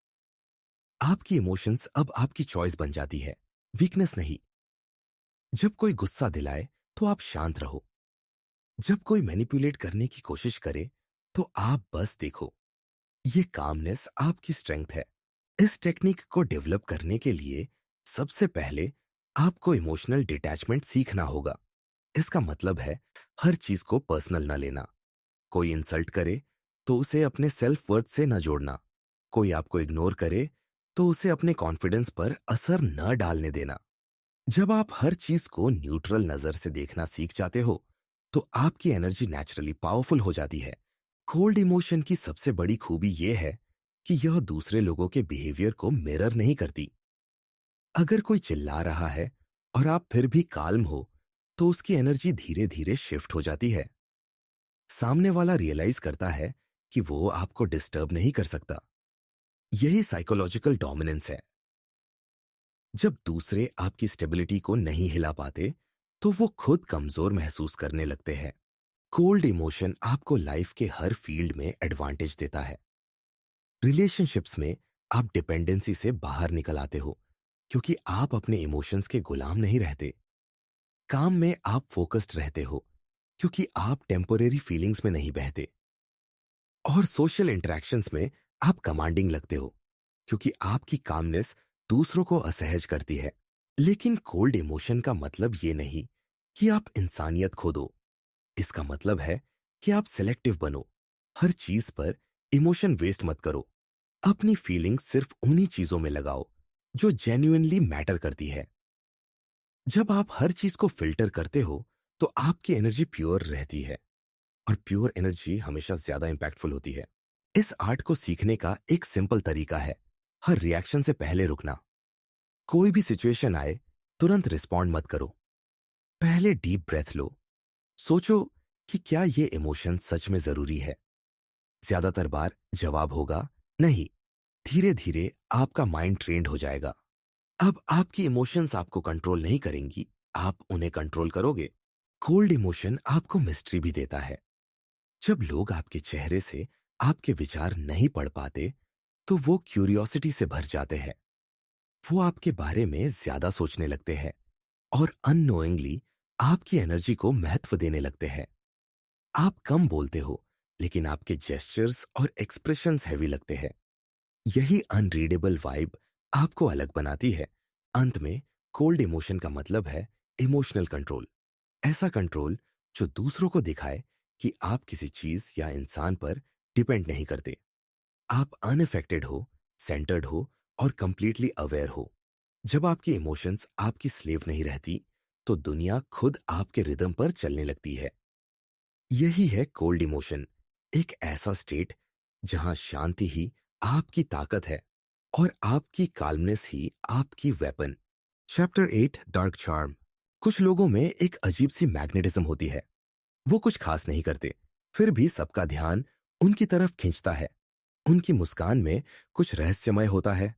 आपकी इमोशंस अब आपकी चॉइस बन जाती है, वीकनेस नहीं। जब कोई गुस्सा दिलाए तो आप शांत रहो। जब कोई मैनिपुलेट करने की कोशिश करे तो आप बस देखो, ये कामनेस आपकी स्ट्रेंथ है। इस टेक्निक को डेवलप करने के लिए सबसे पहले आपको इमोशनल डिटैचमेंट सीखना होगा। इसका मतलब है हर चीज को पर्सनल न लेना। कोई इंसल्ट करे तो उसे अपने सेल्फ वर्थ से न जोड़ना। कोई आपको इग्नोर करे तो उसे अपने कॉन्फिडेंस पर असर न डालने देना। जब आप हर चीज को न्यूट्रल नजर से देखना सीख जाते हो तो आपकी एनर्जी नेचुरली पावरफुल हो जाती है। कोल्ड इमोशन की सबसे बड़ी खूबी यह है कि यह दूसरे लोगों के बिहेवियर को मिरर नहीं करती। अगर कोई चिल्ला रहा है और आप फिर भी काल्म हो तो उसकी एनर्जी धीरे धीरे शिफ्ट हो जाती है। सामने वाला रियलाइज करता है कि वो आपको डिस्टर्ब नहीं कर सकता। यही साइकोलॉजिकल डोमिनेंस है। जब दूसरे आपकी स्टेबिलिटी को नहीं हिला पाते तो वो खुद कमजोर महसूस करने लगते हैं। कोल्ड इमोशन आपको लाइफ के हर फील्ड में एडवांटेज देता है। रिलेशनशिप्स में आप डिपेंडेंसी से बाहर निकल आते हो क्योंकि आप अपने इमोशंस के गुलाम नहीं रहते। काम में आप फोकस्ड रहते हो क्योंकि आप टेम्पोरेरी फीलिंग्स में नहीं बहते। और सोशल इंटरेक्शंस में आप कमांडिंग लगते हो क्योंकि आपकी कामनेस दूसरों को असहज करती है। लेकिन कोल्ड इमोशन का मतलब ये नहीं कि आप इंसानियत खो दो। इसका मतलब है कि आप सिलेक्टिव बनो। हर चीज पर इमोशन वेस्ट मत करो। अपनी फीलिंग्स सिर्फ उन्हीं चीजों में लगाओ जो जेन्युइनली मैटर करती है। जब आप हर चीज को फिल्टर करते हो तो आपकी एनर्जी प्योर रहती है और प्योर एनर्जी हमेशा ज्यादा इंपैक्टफुल होती है। इस आर्ट को सीखने का एक सिंपल तरीका है हर रिएक्शन से पहले रुकना। कोई भी सिचुएशन आए तुरंत रिस्पॉन्ड मत करो। पहले डीप ब्रेथ लो। सोचो कि क्या ये इमोशन सच में जरूरी है। ज्यादातर बार जवाब होगा नहीं। धीरे धीरे आपका माइंड ट्रेंड हो जाएगा। अब आपकी इमोशंस आपको कंट्रोल नहीं करेंगी, आप उन्हें कंट्रोल करोगे। कोल्ड इमोशन आपको मिस्ट्री भी देता है। जब लोग आपके चेहरे से आपके विचार नहीं पढ़ पाते तो वो क्यूरियोसिटी से भर जाते हैं। वो आपके बारे में ज्यादा सोचने लगते हैं और अननोइंगली आपकी एनर्जी को महत्व देने लगते हैं। आप कम बोलते हो लेकिन आपके जेस्चर्स और एक्सप्रेशंस हैवी लगते हैं। यही अनरीडेबल वाइब आपको अलग बनाती है। अंत में कोल्ड इमोशन का मतलब है इमोशनल कंट्रोल। ऐसा कंट्रोल जो दूसरों को दिखाए कि आप किसी चीज या इंसान पर डिपेंड नहीं करते। आप अनअफेक्टेड हो, सेंटर्ड हो और कंप्लीटली अवेयर हो। जब आपकी इमोशंस आपकी स्लेव नहीं रहती तो दुनिया खुद आपके रिदम पर चलने लगती है। यही है कोल्ड इमोशन, एक ऐसा स्टेट जहां शांति ही आपकी ताकत है और आपकी काल्मनेस ही आपकी वेपन। Chapter 8 dark charm. कुछ लोगों में एक अजीब सी मैग्नेटिज्म होती है। वो कुछ खास नहीं करते फिर भी सबका ध्यान उनकी तरफ खींचता है। उनकी मुस्कान में कुछ रहस्यमय होता है।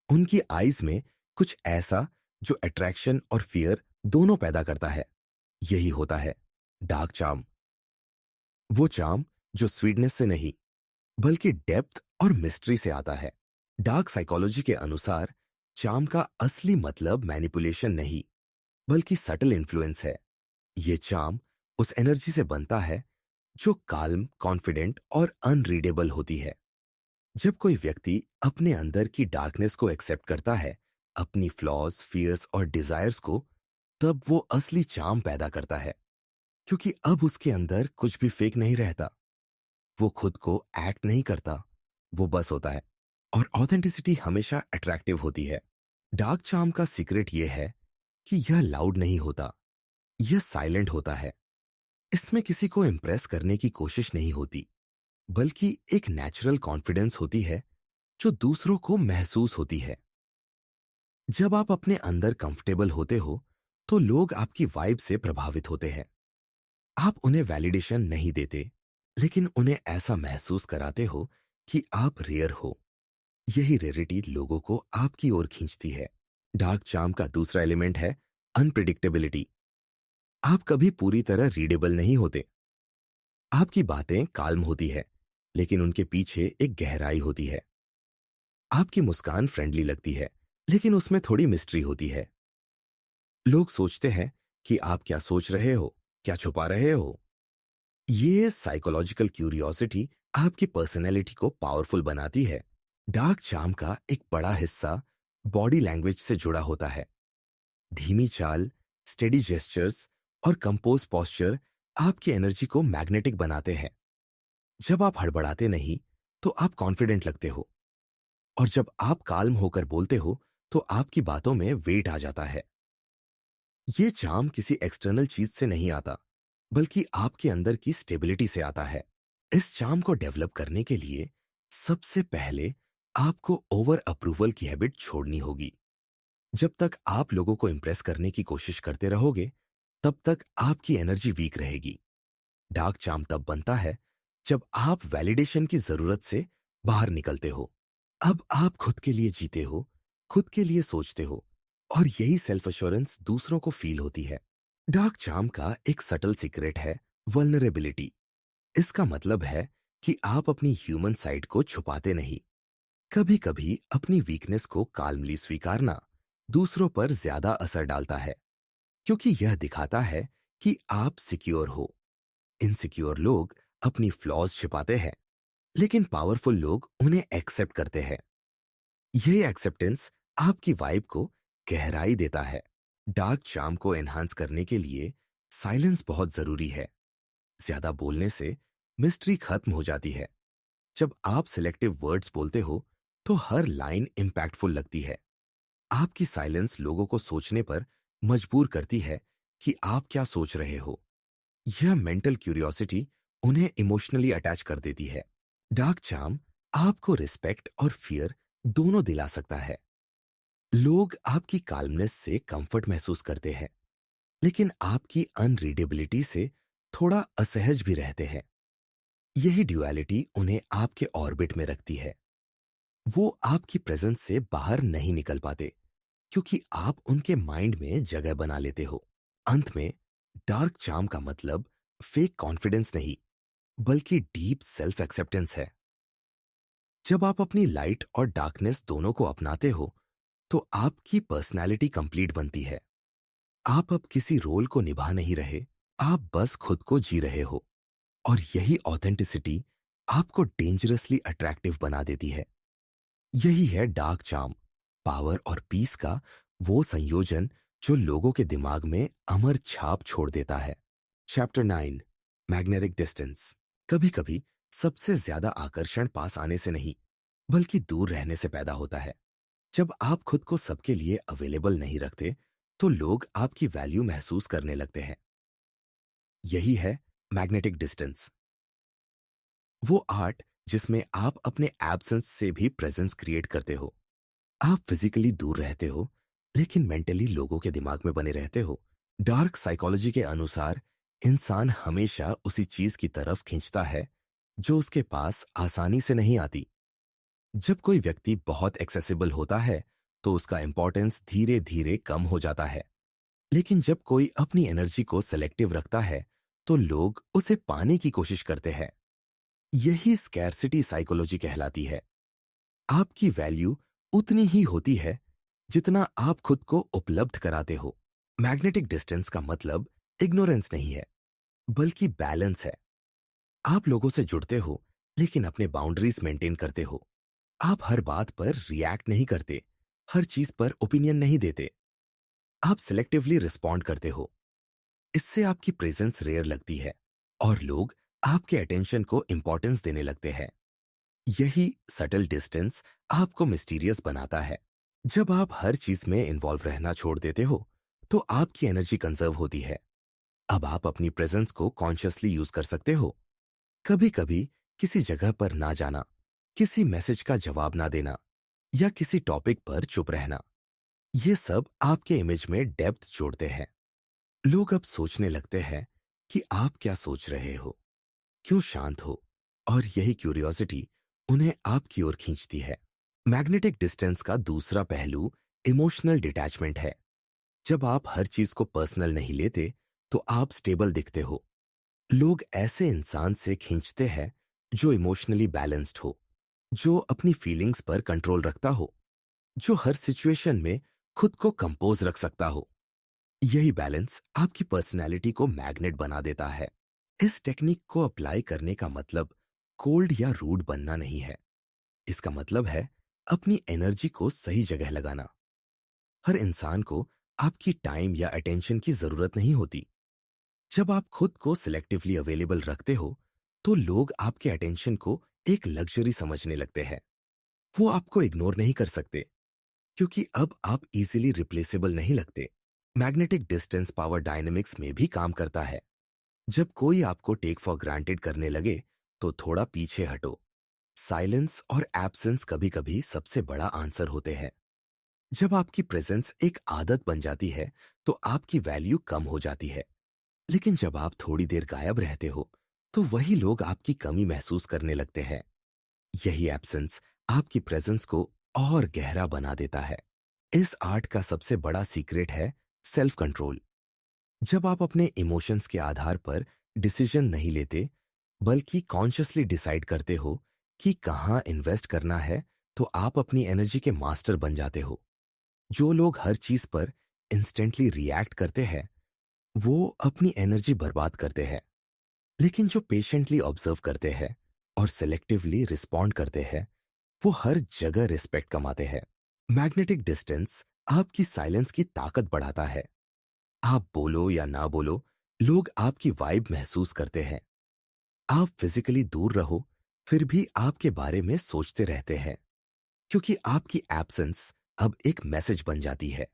उनकी आईज में कुछ ऐसा जो अट्रैक्शन और फियर दोनों पैदा करता है। यही होता है डार्क चार्म। वो चार्म जो स्वीटनेस से नहीं बल्कि डेप्थ और मिस्ट्री से आता है। डार्क साइकोलॉजी के अनुसार चार्म का असली मतलब मैनिपुलेशन नहीं बल्कि सटल इन्फ्लुएंस है। ये चार्म उस एनर्जी से बनता है जो काल्म, कॉन्फिडेंट और अनरीडेबल होती है। जब कोई व्यक्ति अपने अंदर की डार्कनेस को एक्सेप्ट करता है, अपनी फ्लॉज, फियर्स और डिजायर्स को, तब वो असली चार्म पैदा करता है क्योंकि अब उसके अंदर कुछ भी फेक नहीं रहता। वो खुद को एक्ट नहीं करता, वो बस होता है। और ऑथेंटिसिटी हमेशा अट्रैक्टिव होती है। डार्क चार्म का सीक्रेट यह है कि यह लाउड नहीं होता, यह साइलेंट होता है। इसमें किसी को इम्प्रेस करने की कोशिश नहीं होती बल्कि एक नेचुरल कॉन्फिडेंस होती है जो दूसरों को महसूस होती है। जब आप अपने अंदर कंफर्टेबल होते हो तो लोग आपकी वाइब से प्रभावित होते हैं। आप उन्हें वैलिडेशन नहीं देते लेकिन उन्हें ऐसा महसूस कराते हो कि आप रेयर हो। यही रेयरिटी लोगों को आपकी ओर खींचती है। डार्क चार्म का दूसरा एलिमेंट है अनप्रिडिक्टेबिलिटी। आप कभी पूरी तरह रीडेबल नहीं होते। आपकी बातें काल्म होती है लेकिन उनके पीछे एक गहराई होती है। आपकी मुस्कान फ्रेंडली लगती है लेकिन उसमें थोड़ी मिस्ट्री होती है। लोग सोचते हैं कि आप क्या सोच रहे हो, क्या छुपा रहे हो। ये साइकोलॉजिकल क्यूरियोसिटी आपकी पर्सनैलिटी को पावरफुल बनाती है। डार्क चार्म का एक बड़ा हिस्सा बॉडी लैंग्वेज से जुड़ा होता है। धीमी चाल, स्टेडी जेस्चर्स और कंपोज पोस्चर आपकी एनर्जी को मैग्नेटिक बनाते हैं। जब आप हड़बड़ाते नहीं, तो आप कॉन्फिडेंट लगते हो, और जब आप काल्म होकर बोलते हो, तो आपकी बातों में वेट आ जाता है। ये चार्म किसी एक्सटर्नल चीज से नहीं आता, बल्कि आपके अंदर की स्टेबिलिटी से आता है। इस चार्म को डेवलप करने के लिए सबसे पहले आपको ओवर अप्रूवल की हैबिट छोड़नी होगी। जब तक आप लोगों को इंप्रेस करने की कोशिश करते रहोगे, तब तक आपकी एनर्जी वीक रहेगी। डार्क चार्म तब बनता है जब आप वैलिडेशन की जरूरत से बाहर निकलते हो। अब आप खुद के लिए जीते हो, खुद के लिए सोचते हो, और यही सेल्फ एश्योरेंस दूसरों को फील होती है। डार्क चार्म का एक सटल सीक्रेट है वल्नरेबिलिटी। इसका मतलब है कि आप अपनी ह्यूमन साइड को छुपाते नहीं। कभी कभी अपनी वीकनेस को काल्मली स्वीकारना दूसरों पर ज्यादा असर डालता है, क्योंकि यह दिखाता है कि आप सिक्योर हो। इनसिक्योर लोग अपनी फ्लॉज छिपाते हैं, लेकिन पावरफुल लोग उन्हें एक्सेप्ट करते हैं। यह एक्सेप्टेंस आपकी वाइब को गहराई देता है। डार्क चार्म को एनहांस करने के लिए साइलेंस बहुत जरूरी है। ज्यादा बोलने से मिस्ट्री खत्म हो जाती है। जब आप सिलेक्टिव वर्ड्स बोलते हो, तो हर लाइन इंपैक्टफुल लगती है। आपकी साइलेंस लोगों को सोचने पर मजबूर करती है कि आप क्या सोच रहे हो। यह मेंटल क्यूरियोसिटी उन्हें इमोशनली अटैच कर देती है। डार्क चार्म आपको रिस्पेक्ट और फियर दोनों दिला सकता है। लोग आपकी काल्मनेस से कंफर्ट महसूस करते हैं, लेकिन आपकी अनरीडेबिलिटी से थोड़ा असहज भी रहते हैं। यही ड्युअलिटी उन्हें आपके ऑर्बिट में रखती है। वो आपकी प्रेजेंस से बाहर नहीं निकल पाते, क्योंकि आप उनके माइंड में जगह बना लेते हो। अंत में, डार्क चार्म का मतलब फेक कॉन्फिडेंस नहीं, बल्कि डीप सेल्फ एक्सेप्टेंस है। जब आप अपनी लाइट और डार्कनेस दोनों को अपनाते हो, तो आपकी पर्सनैलिटी कंप्लीट बनती है। आप अब किसी रोल को निभा नहीं रहे, आप बस खुद को जी रहे हो। और यही ऑथेंटिसिटी आपको डेंजरसली अट्रैक्टिव बना देती है। यही है डार्क चार्म, पावर और पीस का वो संयोजन जो लोगों के दिमाग में अमर छाप छोड़ देता है। Chapter 9, magnetic distance. कभी कभी सबसे ज्यादा आकर्षण पास आने से नहीं, बल्कि दूर रहने से पैदा होता है। जब आप खुद को सबके लिए अवेलेबल नहीं रखते, तो लोग आपकी वैल्यू महसूस करने लगते हैं। यही है मैग्नेटिक डिस्टेंस, वो आर्ट जिसमें आप अपने एब्सेंस से भी प्रेजेंस क्रिएट करते हो। आप फिजिकली दूर रहते हो, लेकिन मेंटली लोगों के दिमाग में बने रहते हो। डार्क साइकोलॉजी के अनुसार इंसान हमेशा उसी चीज की तरफ खींचता है जो उसके पास आसानी से नहीं आती। जब कोई व्यक्ति बहुत एक्सेसिबल होता है, तो उसका इंपॉर्टेंस धीरे धीरे कम हो जाता है। लेकिन जब कोई अपनी एनर्जी को सेलेक्टिव रखता है, तो लोग उसे पाने की कोशिश करते हैं। यही स्कैरसिटी साइकोलॉजी कहलाती है। आपकी वैल्यू उतनी ही होती है जितना आप खुद को उपलब्ध कराते हो। मैग्नेटिक डिस्टेंस का मतलब इग्नोरेंस नहीं है, बल्कि बैलेंस है। आप लोगों से जुड़ते हो, लेकिन अपने बाउंड्रीज मेंटेन करते हो। आप हर बात पर रिएक्ट नहीं करते, हर चीज पर ओपिनियन नहीं देते। आप सिलेक्टिवली रिस्पॉन्ड करते हो। इससे आपकी प्रेजेंस रेयर लगती है, और लोग आपके अटेंशन को इंपॉर्टेंस देने लगते हैं। यही सटल डिस्टेंस आपको मिस्टीरियस बनाता है। जब आप हर चीज में इन्वॉल्व रहना छोड़ देते हो, तो आपकी एनर्जी कंजर्व होती है। अब आप अपनी प्रेजेंस को कॉन्शियसली यूज कर सकते हो। कभी कभी किसी जगह पर ना जाना, किसी मैसेज का जवाब ना देना, या किसी टॉपिक पर चुप रहना, ये सब आपके इमेज में डेप्थ जोड़ते हैं। लोग अब सोचने लगते हैं कि आप क्या सोच रहे हो, क्यों शांत हो, और यही क्यूरियोसिटी उन्हें आपकी ओर खींचती है। मैग्नेटिक डिस्टेंस का दूसरा पहलू इमोशनल डिटैचमेंट है। जब आप हर चीज को पर्सनल नहीं लेते, तो आप स्टेबल दिखते हो। लोग ऐसे इंसान से खींचते हैं जो इमोशनली बैलेंस्ड हो, जो अपनी फीलिंग्स पर कंट्रोल रखता हो, जो हर सिचुएशन में खुद को कंपोज रख सकता हो। यही बैलेंस आपकी पर्सनैलिटी को मैग्नेट बना देता है। इस टेक्निक को अप्लाई करने का मतलब कोल्ड या रूड बनना नहीं है। इसका मतलब है अपनी एनर्जी को सही जगह लगाना। हर इंसान को आपकी टाइम या अटेंशन की जरूरत नहीं होती। जब आप खुद को सिलेक्टिवली अवेलेबल रखते हो, तो लोग आपके अटेंशन को एक लग्जरी समझने लगते हैं। वो आपको इग्नोर नहीं कर सकते, क्योंकि अब आप इजीली रिप्लेसेबल नहीं लगते। मैग्नेटिक डिस्टेंस पावर डायनेमिक्स में भी काम करता है। जब कोई आपको टेक फॉर ग्रांटेड करने लगे, तो थोड़ा पीछे हटो। साइलेंस और एब्सेंस कभी कभी सबसे बड़ा आंसर होते हैं। जब आपकी प्रेजेंस एक आदत बन जाती है, तो आपकी वैल्यू कम हो जाती है। लेकिन जब आप थोड़ी देर गायब रहते हो, तो वही लोग आपकी कमी महसूस करने लगते हैं। यही एब्सेंस आपकी प्रेजेंस को और गहरा बना देता है। इस आर्ट का सबसे बड़ा सीक्रेट है सेल्फ कंट्रोल। जब आप अपने इमोशंस के आधार पर डिसीजन नहीं लेते, बल्कि कॉन्शियसली डिसाइड करते हो कि कहाँ इन्वेस्ट करना है, तो आप अपनी एनर्जी के मास्टर बन जाते हो। जो लोग हर चीज पर इंस्टेंटली रिएक्ट करते हैं, वो अपनी एनर्जी बर्बाद करते हैं। लेकिन जो पेशेंटली ऑब्जर्व करते हैं और सेलेक्टिवली रिस्पॉन्ड करते हैं, वो हर जगह रिस्पेक्ट कमाते हैं। मैग्नेटिक डिस्टेंस आपकी साइलेंस की ताकत बढ़ाता है। आप बोलो या ना बोलो, लोग आपकी वाइब महसूस करते हैं। आप फिजिकली दूर रहो, फिर भी आपके बारे में सोचते रहते हैं, क्योंकि आपकी एब्सेंस अब एक मैसेज बन जाती है।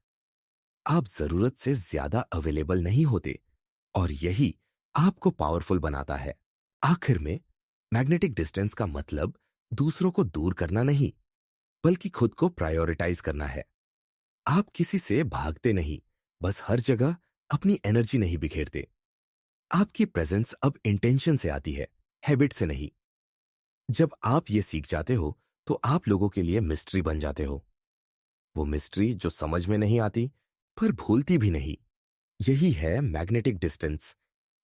आप जरूरत से ज्यादा अवेलेबल नहीं होते, और यही आपको पावरफुल बनाता है। आखिर में, मैग्नेटिक डिस्टेंस का मतलब दूसरों को दूर करना नहीं, बल्कि खुद को प्रायोरिटाइज करना है। आप किसी से भागते नहीं, बस हर जगह अपनी एनर्जी नहीं बिखेरते। आपकी प्रेजेंस अब इंटेंशन से आती है, हैबिट से नहीं। जब आप ये सीख जाते हो, तो आप लोगों के लिए मिस्ट्री बन जाते हो। वो मिस्ट्री जो समझ में नहीं आती, पर भूलती भी नहीं। यही है मैग्नेटिक डिस्टेंस,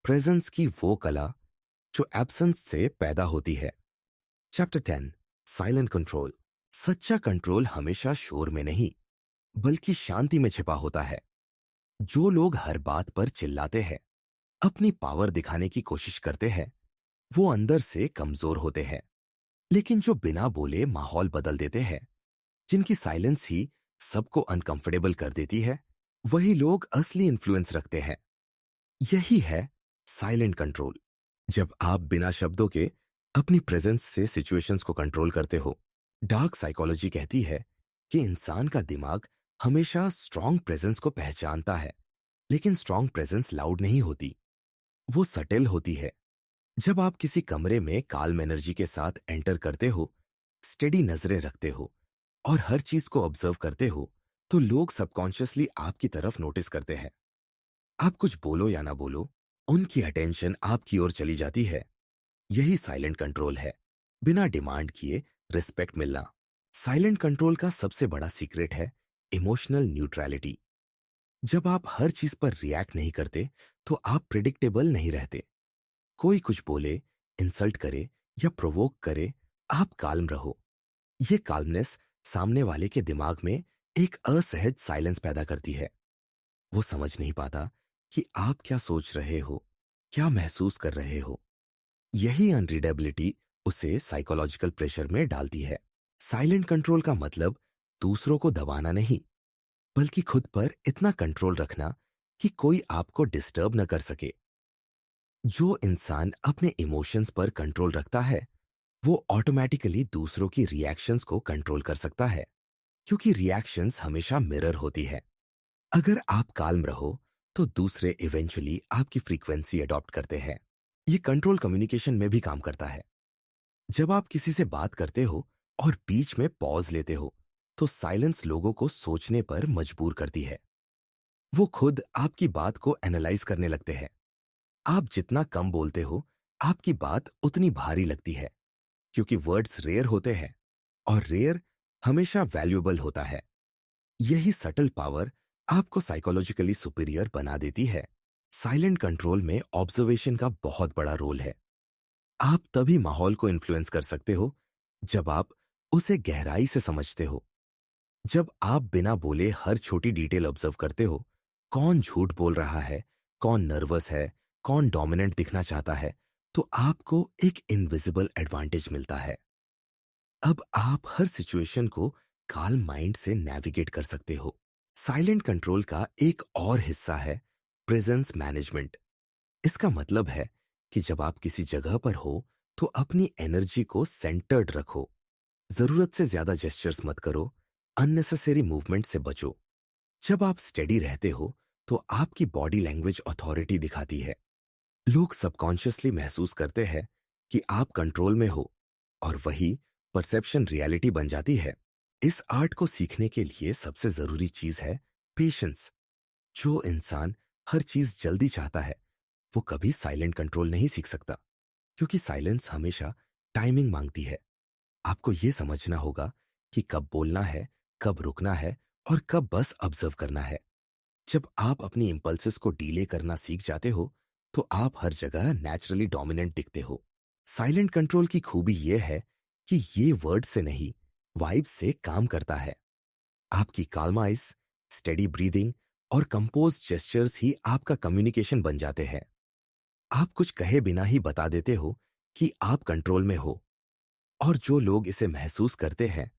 प्रेजेंस की वो कला जो एब्सेंस से पैदा होती है। Chapter 10, silent control. सच्चा कंट्रोल हमेशा शोर में नहीं, बल्कि शांति में छिपा होता है। जो लोग हर बात पर चिल्लाते हैं, अपनी पावर दिखाने की कोशिश करते हैं, वो अंदर से कमजोर होते हैं। लेकिन जो बिना बोले माहौल बदल देते हैं, जिनकी साइलेंस ही सबको अनकंफर्टेबल कर देती है, वही लोग असली इन्फ्लुएंस रखते हैं। यही है साइलेंट कंट्रोल। जब आप बिना शब्दों के अपनी प्रेजेंस से सिचुएशंस को कंट्रोल करते हो। डार्क साइकोलॉजी कहती है कि इंसान का दिमाग हमेशा स्ट्रांग प्रेजेंस को पहचानता है, लेकिन स्ट्रांग प्रेजेंस लाउड नहीं होती, वो सटल होती है। जब आप किसी कमरे में काल्म एनर्जी के साथ एंटर करते हो, स्टेडी नजरें रखते हो और हर चीज को ऑब्जर्व करते हो, तो लोग सबकॉन्शियसली आपकी तरफ नोटिस करते हैं। आप कुछ बोलो या ना बोलो, उनकी अटेंशन आपकी ओर चली जाती है। यही साइलेंट कंट्रोल है, बिना डिमांड किए रिस्पेक्ट मिलना। साइलेंट कंट्रोल का सबसे बड़ा सीक्रेट है इमोशनल न्यूट्रलिटी। जब आप हर चीज पर रिएक्ट नहीं करते, तो आप प्रिडिक्टेबल नहीं रहते। कोई कुछ बोले, इंसल्ट करे या प्रोवोक करे, आप काल्म रहो। ये काल्मनेस सामने वाले के दिमाग में एक असहज साइलेंस पैदा करती है। वो समझ नहीं पाता कि आप क्या सोच रहे हो, क्या महसूस कर रहे हो। यही अनरीडेबिलिटी उसे साइकोलॉजिकल प्रेशर में डालती है। साइलेंट कंट्रोल का मतलब दूसरों को दबाना नहीं, बल्कि खुद पर इतना कंट्रोल रखना कि कोई आपको डिस्टर्ब न कर सके। जो इंसान अपने इमोशंस पर कंट्रोल रखता है, वो ऑटोमेटिकली दूसरों की रिएक्शंस को कंट्रोल कर सकता है, क्योंकि रिएक्शंस हमेशा मिरर होती है। अगर आप काल्म रहो, तो दूसरे इवेंचुअली आपकी फ्रीक्वेंसी अडॉप्ट करते हैं। ये कंट्रोल कम्युनिकेशन में भी काम करता है। जब आप किसी से बात करते हो और बीच में पॉज लेते हो, तो साइलेंस लोगों को सोचने पर मजबूर करती है। वो खुद आपकी बात को एनालाइज करने लगते हैं। आप जितना कम बोलते हो, आपकी बात उतनी भारी लगती है, क्योंकि वर्ड्स रेयर होते हैं, और रेयर हमेशा वैल्यूएबल होता है। यही सटल पावर आपको साइकोलॉजिकली सुपीरियर बना देती है। साइलेंट कंट्रोल में ऑब्जर्वेशन का बहुत बड़ा रोल है। आप तभी माहौल को इन्फ्लुएंस कर सकते हो, जब आप उसे गहराई से समझते हो। जब आप बिना बोले हर छोटी डिटेल ऑब्जर्व करते हो, कौन झूठ बोल रहा है, कौन नर्वस है, कौन डोमिनेंट दिखना चाहता है, तो आपको एक इनविजिबल एडवांटेज मिलता है। अब आप हर सिचुएशन को काल्म माइंड से नेविगेट कर सकते हो। साइलेंट कंट्रोल का एक और हिस्सा है प्रेजेंस मैनेजमेंट। इसका मतलब है कि जब आप किसी जगह पर हो तो अपनी एनर्जी को सेंटर्ड रखो। जरूरत से ज्यादा जेस्चर्स मत करो, अननेसेसरी मूवमेंट से बचो। जब आप स्टेडी रहते हो तो आपकी बॉडी लैंग्वेज अथॉरिटी दिखाती है। लोग सबकॉन्शियसली महसूस करते हैं कि आप कंट्रोल में हो, और वही परसेप्शन रियलिटी बन जाती है। इस आर्ट को सीखने के लिए सबसे जरूरी चीज है पेशेंस। जो इंसान हर चीज जल्दी चाहता है वो कभी साइलेंट कंट्रोल नहीं सीख सकता, क्योंकि साइलेंस हमेशा टाइमिंग मांगती है। आपको यह समझना होगा कि कब बोलना है, कब रुकना है, और कब बस ऑब्जर्व करना है। जब आप अपनी इंपल्सेस को डीले करना सीख जाते हो तो आप हर जगह नेचुरली डोमिनेंट दिखते हो। साइलेंट कंट्रोल की खूबी यह है कि ये वर्ड से नहीं, वाइब से काम करता है। आपकी काल्म आइज, स्टेडी ब्रीदिंग और कंपोज जेस्चर्स ही आपका कम्युनिकेशन बन जाते हैं। आप कुछ कहे बिना ही बता देते हो कि आप कंट्रोल में हो, और जो लोग इसे महसूस करते हैं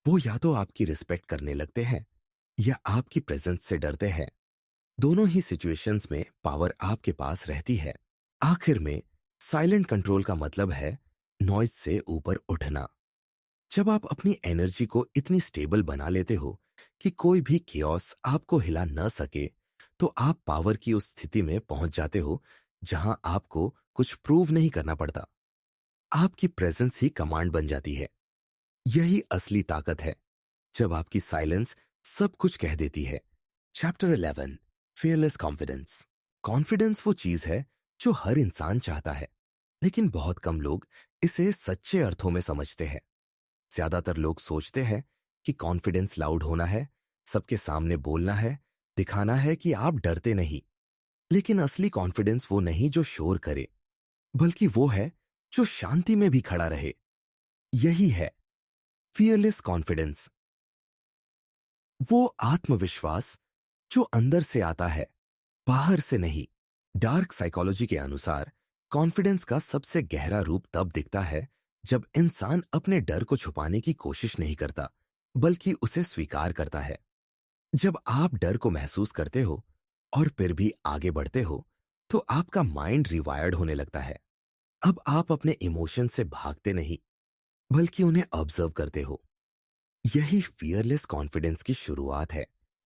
वो या तो आपकी रिस्पेक्ट करने लगते हैं या आपकी प्रेजेंस से डरते हैं। दोनों ही सिचुएशंस में पावर आपके पास रहती है। आखिर में साइलेंट कंट्रोल का मतलब है नॉइज से ऊपर उठना। जब आप अपनी एनर्जी को इतनी स्टेबल बना लेते हो कि कोई भी कियोस आपको हिला न सके, तो आप पावर की उस स्थिति में पहुंच जाते हो जहां आपको कुछ प्रूव नहीं करना पड़ता। आपकी प्रेजेंस ही कमांड बन जाती है। यही असली ताकत है, जब आपकी साइलेंस सब कुछ कह देती है। Chapter 11, fearless confidence. कॉन्फिडेंस वो चीज है जो हर इंसान चाहता है, लेकिन बहुत कम लोग इसे सच्चे अर्थों में समझते हैं। ज्यादातर लोग सोचते हैं कि कॉन्फिडेंस लाउड होना है, सबके सामने बोलना है, दिखाना है कि आप डरते नहीं। लेकिन असली कॉन्फिडेंस वो नहीं जो शोर करे, बल्कि वो है जो शांति में भी खड़ा रहे। यही है फियरलेस कॉन्फिडेंस। वो आत्मविश्वास जो अंदर से आता है, बाहर से नहीं। डार्क साइकोलॉजी के अनुसार कॉन्फिडेंस का सबसे गहरा रूप तब दिखता है जब इंसान अपने डर को छुपाने की कोशिश नहीं करता, बल्कि उसे स्वीकार करता है। जब आप डर को महसूस करते हो और फिर भी आगे बढ़ते हो, तो आपका माइंड रिवायर्ड होने लगता है। अब आप अपने इमोशन से भागते नहीं, बल्कि उन्हें ऑब्जर्व करते हो। यही फियरलेस कॉन्फिडेंस की शुरुआत है।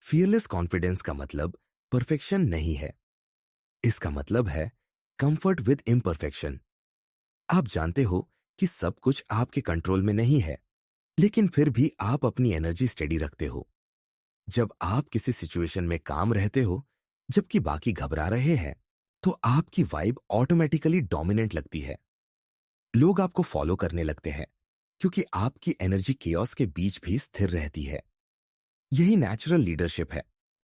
फियरलेस कॉन्फिडेंस का मतलब परफेक्शन नहीं है। इसका मतलब है कंफर्ट विद इम्परफेक्शन। आप जानते हो कि सब कुछ आपके कंट्रोल में नहीं है, लेकिन फिर भी आप अपनी एनर्जी स्टेडी रखते हो। जब आप किसी सिचुएशन में काम रहते हो जबकि बाकी घबरा रहे हैं, तो आपकी वाइब ऑटोमेटिकली डोमिनेंट लगती है। लोग आपको फॉलो करने लगते हैं क्योंकि आपकी एनर्जी केओस के बीच भी स्थिर रहती है। यही नेचुरल लीडरशिप है।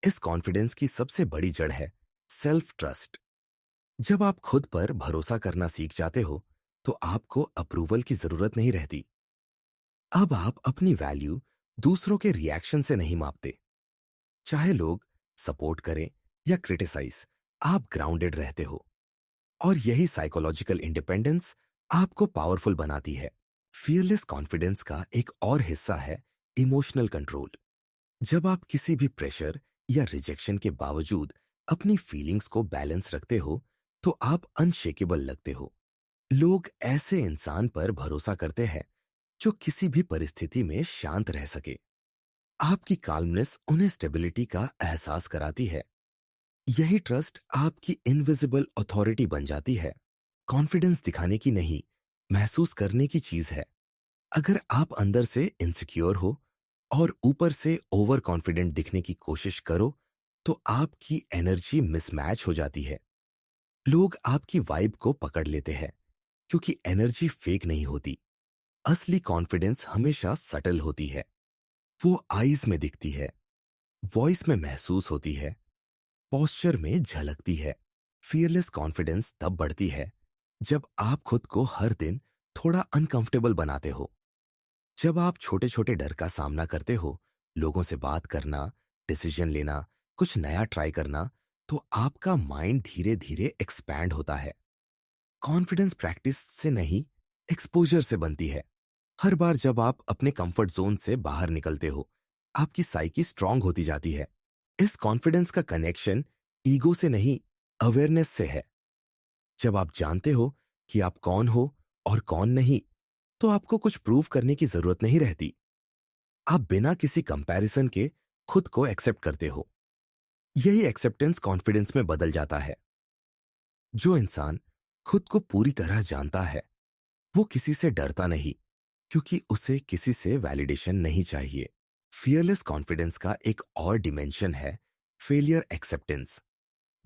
इस कॉन्फिडेंस की सबसे बड़ी जड़ है सेल्फ ट्रस्ट। जब आप खुद पर भरोसा करना सीख जाते हो तो आपको अप्रूवल की जरूरत नहीं रहती। अब आप अपनी वैल्यू दूसरों के रिएक्शन से नहीं मापते। चाहे लोग सपोर्ट करें या क्रिटिसाइज, आप ग्राउंडेड रहते हो। और यही साइकोलॉजिकल इंडिपेंडेंस आपको पावरफुल बनाती है। फियरलेस कॉन्फिडेंस का एक और हिस्सा है इमोशनल कंट्रोल। जब आप किसी भी प्रेशर या रिजेक्शन के बावजूद अपनी फीलिंग्स को बैलेंस रखते हो, तो आप अनशेकेबल लगते हो। लोग ऐसे इंसान पर भरोसा करते हैं जो किसी भी परिस्थिति में शांत रह सके। आपकी काल्मनेस उन्हें स्टेबिलिटी का एहसास कराती है। यही ट्रस्ट आपकी इनविजिबल अथॉरिटी बन जाती है। कॉन्फिडेंस दिखाने की नहीं, महसूस करने की चीज है। अगर आप अंदर से इनसिक्योर हो और ऊपर से ओवर कॉन्फिडेंट दिखने की कोशिश करो, तो आपकी एनर्जी मिसमैच हो जाती है। लोग आपकी वाइब को पकड़ लेते हैं, क्योंकि एनर्जी फेक नहीं होती। असली कॉन्फिडेंस हमेशा सटल होती है। वो आईज में दिखती है, वॉइस में महसूस होती है, पोस्चर में झलकती है। फियरलेस कॉन्फिडेंस तब बढ़ती है जब आप खुद को हर दिन थोड़ा अनकंफर्टेबल बनाते हो। जब आप छोटे छोटे डर का सामना करते हो, लोगों से बात करना, डिसीजन लेना, कुछ नया ट्राई करना, तो आपका माइंड धीरे धीरे एक्सपैंड होता है। कॉन्फिडेंस प्रैक्टिस से नहीं, एक्सपोजर से बनती है। हर बार जब आप अपने कंफर्ट जोन से बाहर निकलते हो, आपकी साइकी स्ट्रांग होती जाती है। इस कॉन्फिडेंस का कनेक्शन ईगो से नहीं, अवेयरनेस से है। जब आप जानते हो कि आप कौन हो और कौन नहीं, तो आपको कुछ प्रूव करने की जरूरत नहीं रहती। आप बिना किसी कंपैरिजन के खुद को एक्सेप्ट करते हो। यही एक्सेप्टेंस कॉन्फिडेंस में बदल जाता है। जो इंसान खुद को पूरी तरह जानता है, वो किसी से डरता नहीं, क्योंकि उसे किसी से वैलिडेशन नहीं चाहिए। फियरलेस कॉन्फिडेंस का एक और डिमेंशन है फेलियर एक्सेप्टेंस।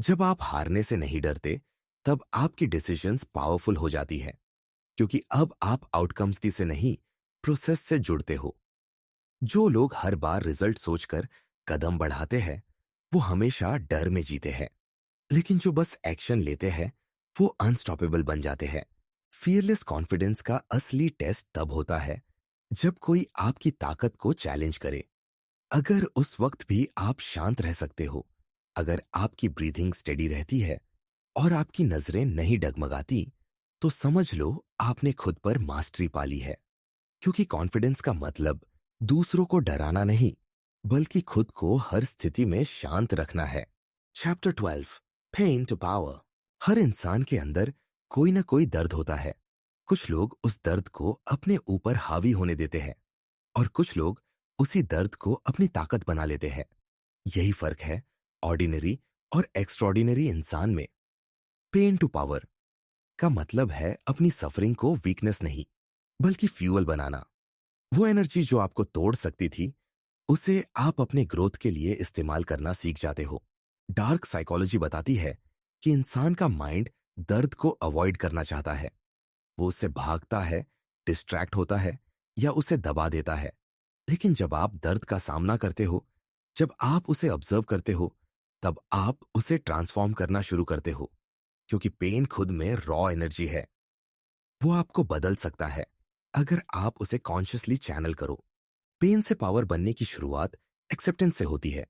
जब आप हारने से नहीं डरते, तब आपकी डिसीजंस पावरफुल हो जाती है, क्योंकि अब आप आउटकम्स की से नहीं, प्रोसेस से जुड़ते हो। जो लोग हर बार रिजल्ट सोचकर कदम बढ़ाते हैं, वो हमेशा डर में जीते हैं। लेकिन जो बस एक्शन लेते हैं, वो अनस्टॉपेबल बन जाते हैं। फियरलेस कॉन्फिडेंस का असली टेस्ट तब होता है जब कोई आपकी ताकत को चैलेंज करे। अगर उस वक्त भी आप शांत रह सकते हो, अगर आपकी ब्रीथिंग स्टेडी रहती है और आपकी नजरें नहीं डगमगाती, तो समझ लो आपने खुद पर मास्टरी पा ली है। क्योंकि कॉन्फिडेंस का मतलब दूसरों को डराना नहीं, बल्कि खुद को हर स्थिति में शांत रखना है। Chapter 12, pain to power. हर इंसान के अंदर कोई ना कोई दर्द होता है। कुछ लोग उस दर्द को अपने ऊपर हावी होने देते हैं, और कुछ लोग उसी दर्द को अपनी ताकत बना लेते हैं। यही फर्क है ऑर्डिनरी और एक्स्ट्रॉर्डिनरी इंसान में। पेन टू पावर का मतलब है अपनी सफरिंग को वीकनेस नहीं, बल्कि फ्यूअल बनाना। वो एनर्जी जो आपको तोड़ सकती थी, उसे आप अपने ग्रोथ के लिए इस्तेमाल करना सीख जाते हो। डार्क साइकोलॉजी बताती है कि इंसान का माइंड दर्द को अवॉइड करना चाहता है। वो उससे भागता है, डिस्ट्रैक्ट होता है या उसे दबा देता है। लेकिन जब आप दर्द का सामना करते हो, जब आप उसे ऑब्जर्व करते हो, तब आप उसे ट्रांसफॉर्म करना शुरू करते हो। क्योंकि पेन खुद में रॉ एनर्जी है। वो आपको बदल सकता है अगर आप उसे कॉन्शियसली चैनल करो। पेन से पावर बनने की शुरुआत एक्सेप्टेंस से होती है।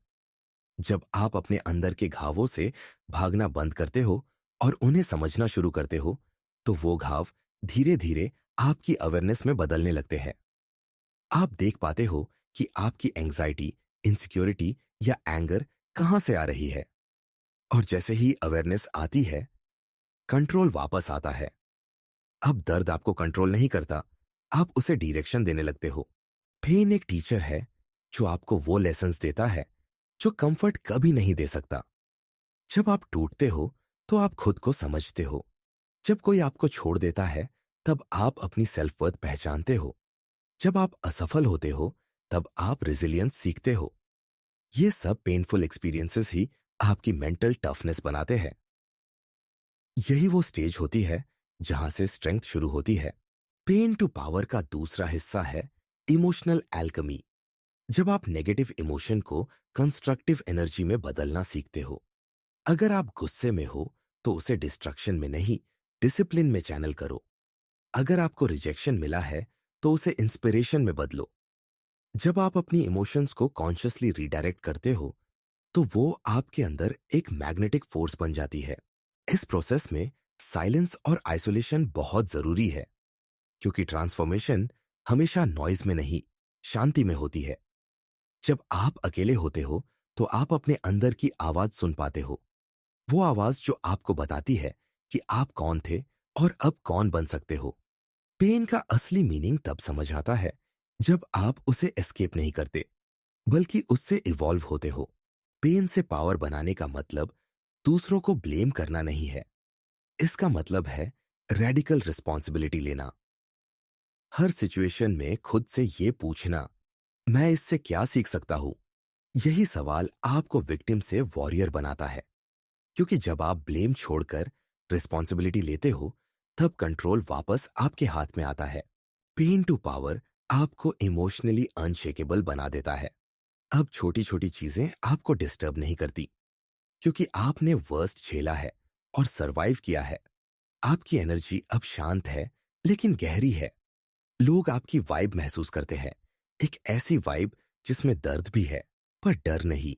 जब आप अपने अंदर के घावों से भागना बंद करते हो और उन्हें समझना शुरू करते हो, तो वो घाव धीरे धीरे आपकी अवेयरनेस में बदलने लगते हैं। आप देख पाते हो कि आपकी एंग्जाइटी, इनसिक्योरिटी या एंगर कहां से आ रही है। और जैसे ही अवेयरनेस आती है, कंट्रोल वापस आता है। अब दर्द आपको कंट्रोल नहीं करता, आप उसे डायरेक्शन देने लगते हो। पेन एक टीचर है जो आपको वो लेसन्स देता है जो कंफर्ट कभी नहीं दे सकता। जब आप टूटते हो, तो आप खुद को समझते हो। जब कोई आपको छोड़ देता है, तब आप अपनी सेल्फ वर्थ पहचानते हो। जब आप असफल होते हो, तब आप रेजिलियंस सीखते हो। ये सब पेनफुल एक्सपीरियंसेस ही आपकी मेंटल टफनेस बनाते हैं। यही वो स्टेज होती है जहां से स्ट्रेंथ शुरू होती है। पेन टू पावर का दूसरा हिस्सा है इमोशनल एल्कमी। जब आप नेगेटिव इमोशन को कंस्ट्रक्टिव एनर्जी में बदलना सीखते हो। अगर आप गुस्से में हो, तो उसे डिस्ट्रक्शन में नहीं, डिसिप्लिन में चैनल करो। अगर आपको रिजेक्शन मिला है, तो उसे इंस्पिरेशन में बदलो। जब आप अपनी इमोशंस को कॉन्शियसली रिडायरेक्ट करते हो, तो वो आपके अंदर एक मैग्नेटिक फोर्स बन जाती है। इस प्रोसेस में साइलेंस और आइसोलेशन बहुत जरूरी है, क्योंकि ट्रांसफॉर्मेशन हमेशा नॉइज में नहीं, शांति में होती है। जब आप अकेले होते हो, तो आप अपने अंदर की आवाज सुन पाते हो। वो आवाज जो आपको बताती है कि आप कौन थे और अब कौन बन सकते हो। पेन का असली मीनिंग तब समझ आता है जब आप उसे एस्केप नहीं करते, बल्कि उससे इवॉल्व होते हो। पेन से पावर बनाने का मतलब दूसरों को ब्लेम करना नहीं है। इसका मतलब है रेडिकल रिस्पॉन्सिबिलिटी लेना। हर सिचुएशन में खुद से ये पूछना, मैं इससे क्या सीख सकता हूं। यही सवाल आपको विक्टिम से वॉरियर बनाता है। क्योंकि जब आप ब्लेम छोड़कर रिस्पॉन्सिबिलिटी लेते हो, तब कंट्रोल वापस आपके हाथ में आता है। पेन टू पावर आपको इमोशनली अनशेकेबल बना देता है। अब छोटी छोटी चीजें आपको डिस्टर्ब नहीं करती, क्योंकि आपने वर्स्ट झेला है और सरवाइव किया है। आपकी एनर्जी अब शांत है, लेकिन गहरी है। लोग आपकी वाइब महसूस करते हैं, एक ऐसी वाइब जिसमें दर्द भी है, पर डर नहीं।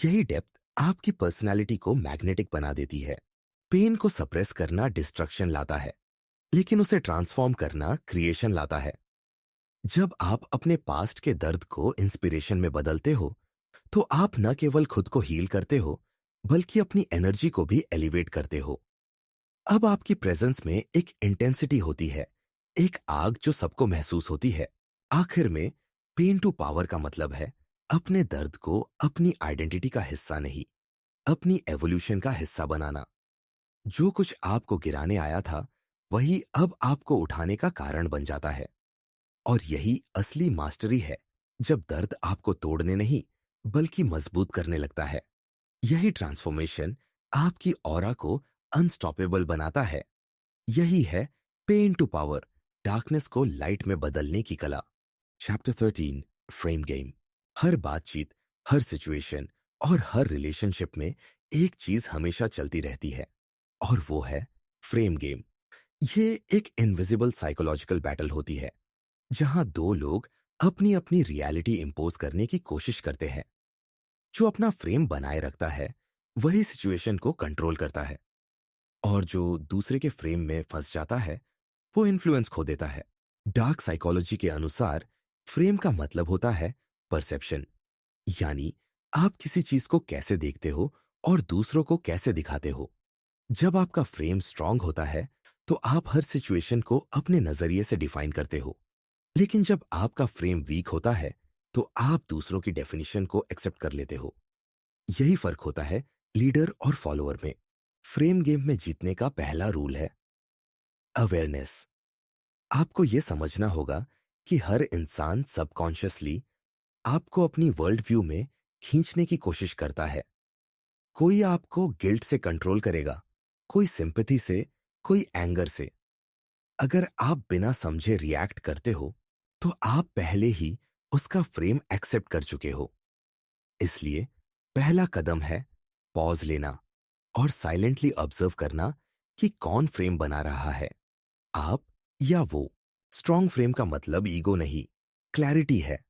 यही डेप्थ आपकी पर्सनालिटी को मैग्नेटिक बना देती है। पेन को सप्रेस करना डिस्ट्रक्शन लाता है, लेकिन उसे ट्रांसफॉर्म करना क्रिएशन लाता है। जब आप अपने पास्ट के दर्द को इंस्पिरेशन में बदलते हो, तो आप न केवल खुद को हील करते हो, बल्कि अपनी एनर्जी को भी एलिवेट करते हो। अब आपकी प्रेजेंस में एक इंटेंसिटी होती है, एक आग जो सबको महसूस होती है। आखिर में, पेन टू पावर का मतलब है अपने दर्द को अपनी आइडेंटिटी का हिस्सा नहीं, अपनी एवोल्यूशन का हिस्सा बनाना। जो कुछ आपको गिराने आया था, वही अब आपको उठाने का कारण बन जाता है। और यही असली मास्टरी है, जब दर्द आपको तोड़ने नहीं, बल्कि मजबूत करने लगता है। यही ट्रांसफॉर्मेशन आपकी ऑरा को अनस्टॉपेबल बनाता है। यही है पेन टू पावर, डार्कनेस को लाइट में बदलने की कला। Chapter 13, frame game. हर बातचीत, हर सिचुएशन और हर रिलेशनशिप में एक चीज हमेशा चलती रहती है, और वो है फ्रेम गेम। ये एक इनविजिबल साइकोलॉजिकल बैटल होती है, जहां दो लोग अपनी अपनी रियलिटी इंपोज करने की कोशिश करते हैं। जो अपना फ्रेम बनाए रखता है, वही सिचुएशन को कंट्रोल करता है, और जो दूसरे के फ्रेम में फंस जाता है, वो इन्फ्लुएंस खो देता है। डार्क साइकोलॉजी के अनुसार फ्रेम का मतलब होता है परसेप्शन, यानी आप किसी चीज को कैसे देखते हो और दूसरों को कैसे दिखाते हो। जब आपका फ्रेम स्ट्रांग होता है, तो आप हर सिचुएशन को अपने नजरिए से डिफाइन करते हो। लेकिन जब आपका फ्रेम वीक होता है, तो आप दूसरों की डेफिनेशन को एक्सेप्ट कर लेते हो। यही फर्क होता है लीडर और फॉलोअर में। फ्रेम गेम में जीतने का पहला रूल है अवेयरनेस। आपको यह समझना होगा कि हर इंसान सबकॉन्शियसली आपको अपनी वर्ल्ड व्यू में खींचने की कोशिश करता है। कोई आपको गिल्ट से कंट्रोल करेगा, कोई सिंपैथी से, कोई एंगर से। अगर आप बिना समझे रिएक्ट करते हो, तो आप पहले ही उसका फ्रेम एक्सेप्ट कर चुके हो। इसलिए पहला कदम है पॉज लेना और साइलेंटली ऑब्जर्व करना कि कौन फ्रेम बना रहा है, आप या वो। स्ट्रॉन्ग फ्रेम का मतलब ईगो नहीं, क्लैरिटी है।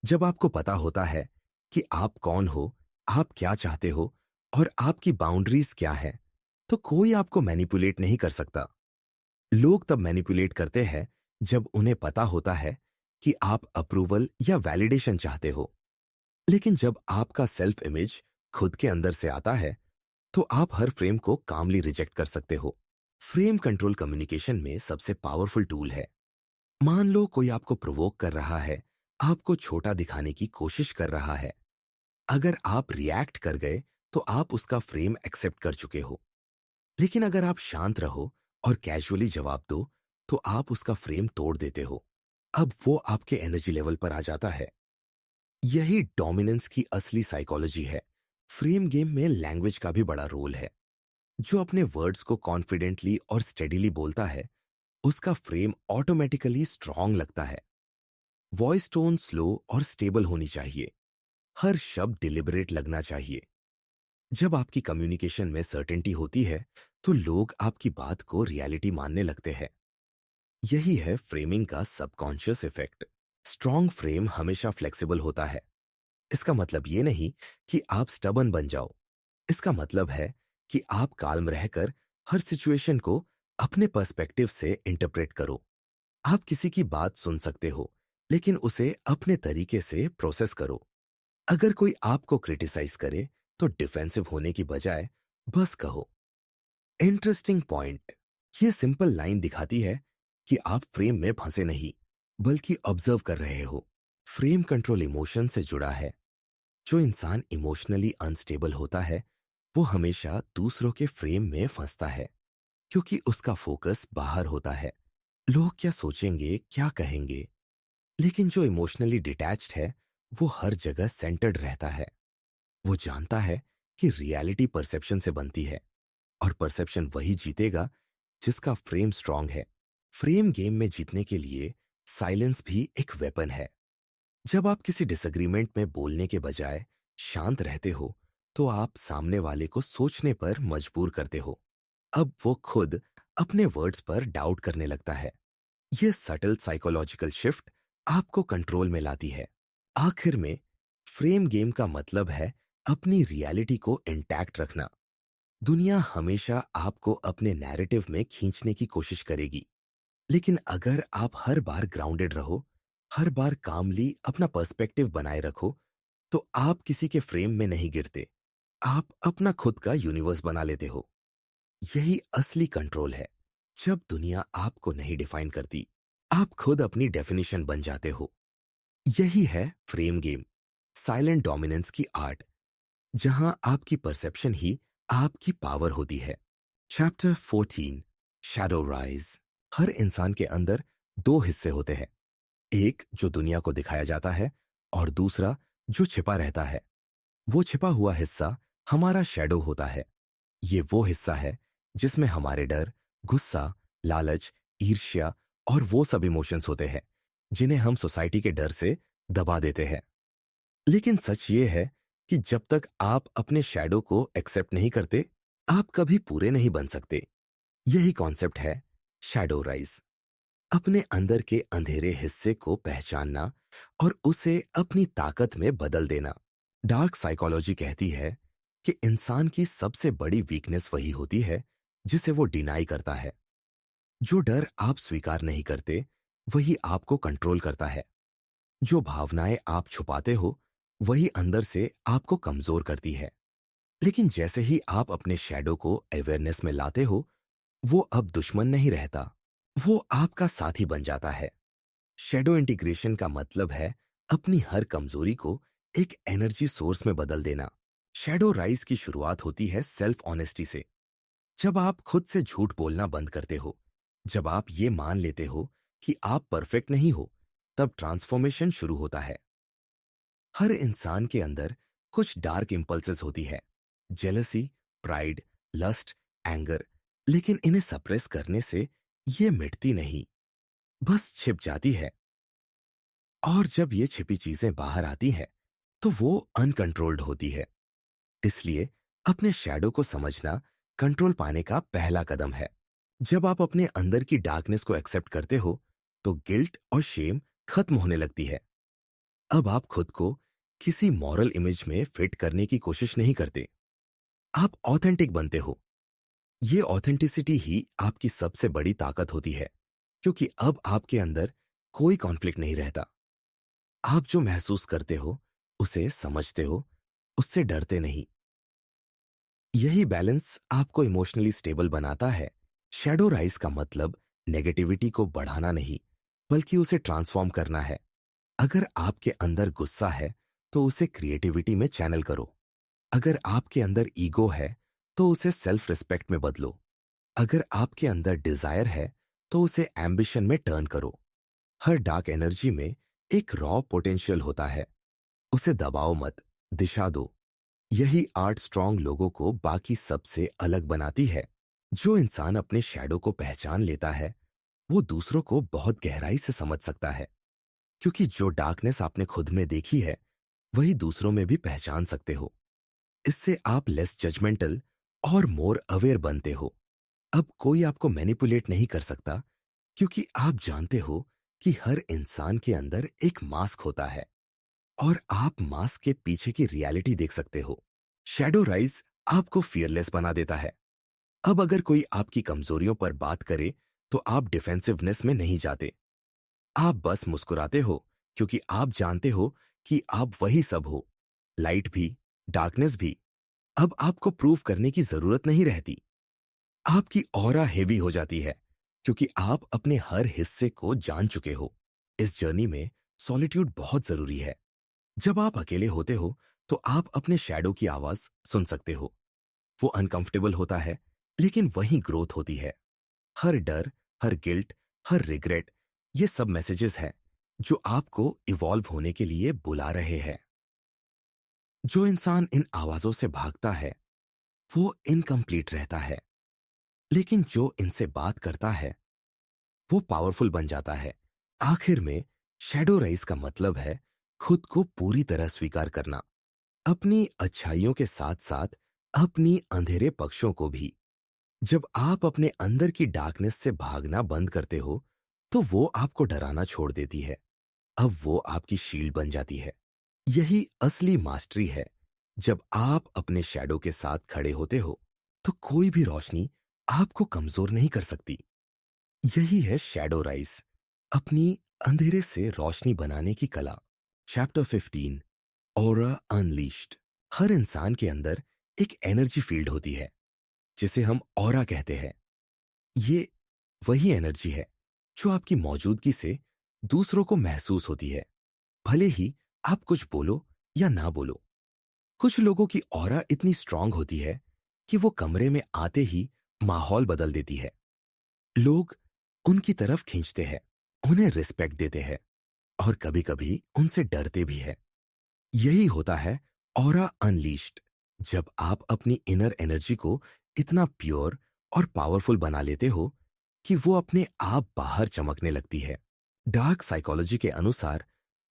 जब आपको पता होता है कि आप कौन हो, आप क्या चाहते हो और आपकी बाउंड्रीज क्या है, तो कोई आपको मैनिपुलेट नहीं कर सकता। लोग तब मैनिपुलेट करते हैं जब उन्हें पता होता है कि आप अप्रूवल या वैलिडेशन चाहते हो। लेकिन जब आपका सेल्फ इमेज खुद के अंदर से आता है, तो आप हर फ्रेम को कामली रिजेक्ट कर सकते हो। फ्रेम कंट्रोल कम्युनिकेशन में सबसे पावरफुल टूल है। मान लो कोई आपको प्रोवोक कर रहा है, आपको छोटा दिखाने की कोशिश कर रहा है। अगर आप रिएक्ट कर गए, तो आप उसका फ्रेम एक्सेप्ट कर चुके हो। लेकिन अगर आप शांत रहो और कैजुअली जवाब दो, तो आप उसका फ्रेम तोड़ देते हो। अब वो आपके एनर्जी लेवल पर आ जाता है। यही डोमिनेंस की असली साइकोलॉजी है। फ्रेम गेम में लैंग्वेज का भी बड़ा रोल है। जो अपने वर्ड्स को कॉन्फिडेंटली और स्टेडीली बोलता है, उसका फ्रेम ऑटोमेटिकली स्ट्रांग लगता है। वॉइस टोन स्लो और स्टेबल होनी चाहिए। हर शब्द डिलिबरेट लगना चाहिए। जब आपकी कम्युनिकेशन में सर्टेनिटी होती है, तो लोग आपकी बात को रियलिटी मानने लगते हैं। यही है फ्रेमिंग का सबकॉन्शियस इफेक्ट। स्ट्रांग फ्रेम हमेशा फ्लेक्सिबल होता है। इसका मतलब ये नहीं कि आप स्टबन बन जाओ। इसका मतलब है कि आप काल्म रहकर हर सिचुएशन को अपने पर्सपेक्टिव से इंटरप्रेट करो। आप किसी की बात सुन सकते हो, लेकिन उसे अपने तरीके से प्रोसेस करो। अगर कोई आपको क्रिटिसाइज करे, तो डिफेंसिव होने की बजाय बस कहो इंटरेस्टिंग पॉइंट। ये सिंपल लाइन दिखाती है कि आप फ्रेम में फंसे नहीं, बल्कि ऑब्जर्व कर रहे हो। फ्रेम कंट्रोल इमोशन से जुड़ा है। जो इंसान इमोशनली अनस्टेबल होता है, वो हमेशा दूसरों के फ्रेम में फंसता है, क्योंकि उसका फोकस बाहर होता है। लोग क्या सोचेंगे, क्या कहेंगे। लेकिन जो इमोशनली डिटैच्ड है, वो हर जगह सेंटर्ड रहता है। वो जानता है कि रियलिटी परसेप्शन से बनती है, और परसेप्शन वही जीतेगा जिसका फ्रेम स्ट्रांग है। फ्रेम गेम में जीतने के लिए साइलेंस भी एक वेपन है। जब आप किसी डिसएग्रीमेंट में बोलने के बजाय शांत रहते हो, तो आप सामने वाले को सोचने पर मजबूर करते हो। अब वो खुद अपने वर्ड्स पर डाउट करने लगता है। यह सटल साइकोलॉजिकल शिफ्ट आपको कंट्रोल में लाती है। आखिर में, फ्रेम गेम का मतलब है अपनी रियलिटी को इंटैक्ट रखना। दुनिया हमेशा आपको अपने नैरेटिव में खींचने की कोशिश करेगी, लेकिन अगर आप हर बार ग्राउंडेड रहो, हर बार कामली अपना पर्सपेक्टिव बनाए रखो, तो आप किसी के फ्रेम में नहीं गिरते। आप अपना खुद का यूनिवर्स बना लेते हो। यही असली कंट्रोल है। जब दुनिया आपको नहीं डिफाइन करती, आप खुद अपनी डेफिनेशन बन जाते हो। यही है फ्रेम गेम, साइलेंट डोमिनेंस की आर्ट, जहां आपकी परसेप्शन ही आपकी पावर होती है। Chapter 14, shadow rise. हर इंसान के अंदर दो हिस्से होते हैं, एक जो दुनिया को दिखाया जाता है और दूसरा जो छिपा रहता है। वो छिपा हुआ हिस्सा हमारा शैडो होता है। ये वो हिस्सा है जिसमें हमारे डर, गुस्सा, लालच, ईर्ष्या और वो सब इमोशंस होते हैं जिन्हें हम सोसाइटी के डर से दबा देते हैं। लेकिन सच ये है कि जब तक आप अपने शैडो को एक्सेप्ट नहीं करते, आप कभी पूरे नहीं बन सकते। यही कॉन्सेप्ट है शैडो राइज। अपने अंदर के अंधेरे हिस्से को पहचानना और उसे अपनी ताकत में बदल देना। डार्क साइकोलॉजी कहती है कि इंसान की सबसे बड़ी वीकनेस वही होती है जिसे वो डिनाई करता है। जो डर आप स्वीकार नहीं करते, वही आपको कंट्रोल करता है। जो भावनाएं आप छुपाते हो, वही अंदर से आपको कमजोर करती है। लेकिन जैसे ही आप अपने शैडो को अवेयरनेस में लाते हो, वो अब दुश्मन नहीं रहता, वो आपका साथी बन जाता है। शैडो इंटीग्रेशन का मतलब है अपनी हर कमजोरी को एक एनर्जी सोर्स में बदल देना। शैडो राइज की शुरुआत होती है सेल्फ ऑनेस्टी से। जब आप खुद से झूठ बोलना बंद करते हो, जब आप ये मान लेते हो कि आप परफेक्ट नहीं हो, तब ट्रांसफॉर्मेशन शुरू होता है। हर इंसान के अंदर कुछ डार्क इंपल्सेस होती है, जेलसी, प्राइड, लस्ट, एंगर। लेकिन इन्हें सप्रेस करने से ये मिटती नहीं, बस छिप जाती है। और जब ये छिपी चीजें बाहर आती हैं, तो वो अनकंट्रोल्ड होती है। इसलिए अपने शैडो को समझना कंट्रोल पाने का पहला कदम है। जब आप अपने अंदर की डार्कनेस को एक्सेप्ट करते हो, तो गिल्ट और शेम खत्म होने लगती है। अब आप खुद को किसी मॉरल इमेज में फिट करने की कोशिश नहीं करते। आप ऑथेंटिक बनते हो। ये ऑथेंटिसिटी ही आपकी सबसे बड़ी ताकत होती है, क्योंकि अब आपके अंदर कोई कॉन्फ्लिक्ट नहीं रहता। आप जो महसूस करते हो, उसे समझते हो, उससे डरते नहीं। यही बैलेंस आपको इमोशनली स्टेबल बनाता है। शैडो राइज का मतलब नेगेटिविटी को बढ़ाना नहीं, बल्कि उसे ट्रांसफॉर्म करना है। अगर आपके अंदर गुस्सा है, तो उसे क्रिएटिविटी में चैनल करो। अगर आपके अंदर ईगो है, तो उसे सेल्फ रिस्पेक्ट में बदलो। अगर आपके अंदर डिजायर है, तो उसे एम्बिशन में टर्न करो। हर डार्क एनर्जी में एक रॉ पोटेंशियल होता है, उसे दबाओ मत, दिशा दो। यही आर्ट स्ट्रांग लोगों को बाकी सबसे अलग बनाती है। जो इंसान अपने शैडो को पहचान लेता है, वो दूसरों को बहुत गहराई से समझ सकता है, क्योंकि जो डार्कनेस आपने खुद में देखी है, वही दूसरों में भी पहचान सकते हो। इससे आप लेस जजमेंटल और मोर अवेयर बनते हो। अब कोई आपको मैनिपुलेट नहीं कर सकता, क्योंकि आप जानते हो कि हर इंसान के अंदर एक मास्क होता है और आप मास्क के पीछे की रियलिटी देख सकते हो। शैडो राइज आपको फियरलेस बना देता है। अब अगर कोई आपकी कमजोरियों पर बात करे, तो आप डिफेंसिवनेस में नहीं जाते। आप बस मुस्कुराते हो, क्योंकि आप जानते हो कि आप वही सब हो, लाइट भी, डार्कनेस भी। अब आपको प्रूव करने की जरूरत नहीं रहती। आपकी ऑरा हेवी हो जाती है, क्योंकि आप अपने हर हिस्से को जान चुके हो। इस जर्नी में सॉलिट्यूड बहुत जरूरी है। जब आप अकेले होते हो, तो आप अपने शैडो की आवाज सुन सकते हो। वो अनकंफर्टेबल होता है, लेकिन वहीं ग्रोथ होती है। हर डर, हर गिल्ट, हर रिग्रेट, ये सब मैसेजेस हैं जो आपको इवॉल्व होने के लिए बुला रहे हैं। जो इंसान इन आवाजों से भागता है, वो इनकम्प्लीट रहता है। लेकिन जो इनसे बात करता है, वो पावरफुल बन जाता है। आखिर में शैडो राइज का मतलब है खुद को पूरी तरह स्वीकार करना, अपनी अच्छाइयों के साथ साथ अपनी अंधेरे पक्षों को भी। जब आप अपने अंदर की डार्कनेस से भागना बंद करते हो, तो वो आपको डराना छोड़ देती है। अब वो आपकी शील्ड बन जाती है। यही असली मास्टरी है, जब आप अपने शैडो के साथ खड़े होते हो तो कोई भी रोशनी आपको कमजोर नहीं कर सकती। यही है शैडो राइज, अपनी अंधेरे से रोशनी बनाने की कला। Chapter 15, aura unleashed. हर इंसान के अंदर एक एनर्जी फील्ड होती है जिसे हम ऑरा कहते हैं। ये वही एनर्जी है जो आपकी मौजूदगी से दूसरों को महसूस होती है, भले ही आप कुछ बोलो या ना बोलो। कुछ लोगों की ऑरा इतनी स्ट्रांग होती है कि वो कमरे में आते ही माहौल बदल देती है। लोग उनकी तरफ खींचते हैं, उन्हें रिस्पेक्ट देते हैं और कभी-कभी उनसे डरते भी हैं। यही होता है ऑरा अनलीश्ड, जब आप अपनी इनर एनर्जी को इतना प्योर और पावरफुल बना लेते हो कि वो अपने आप बाहर चमकने लगती है। डार्क साइकोलॉजी के अनुसार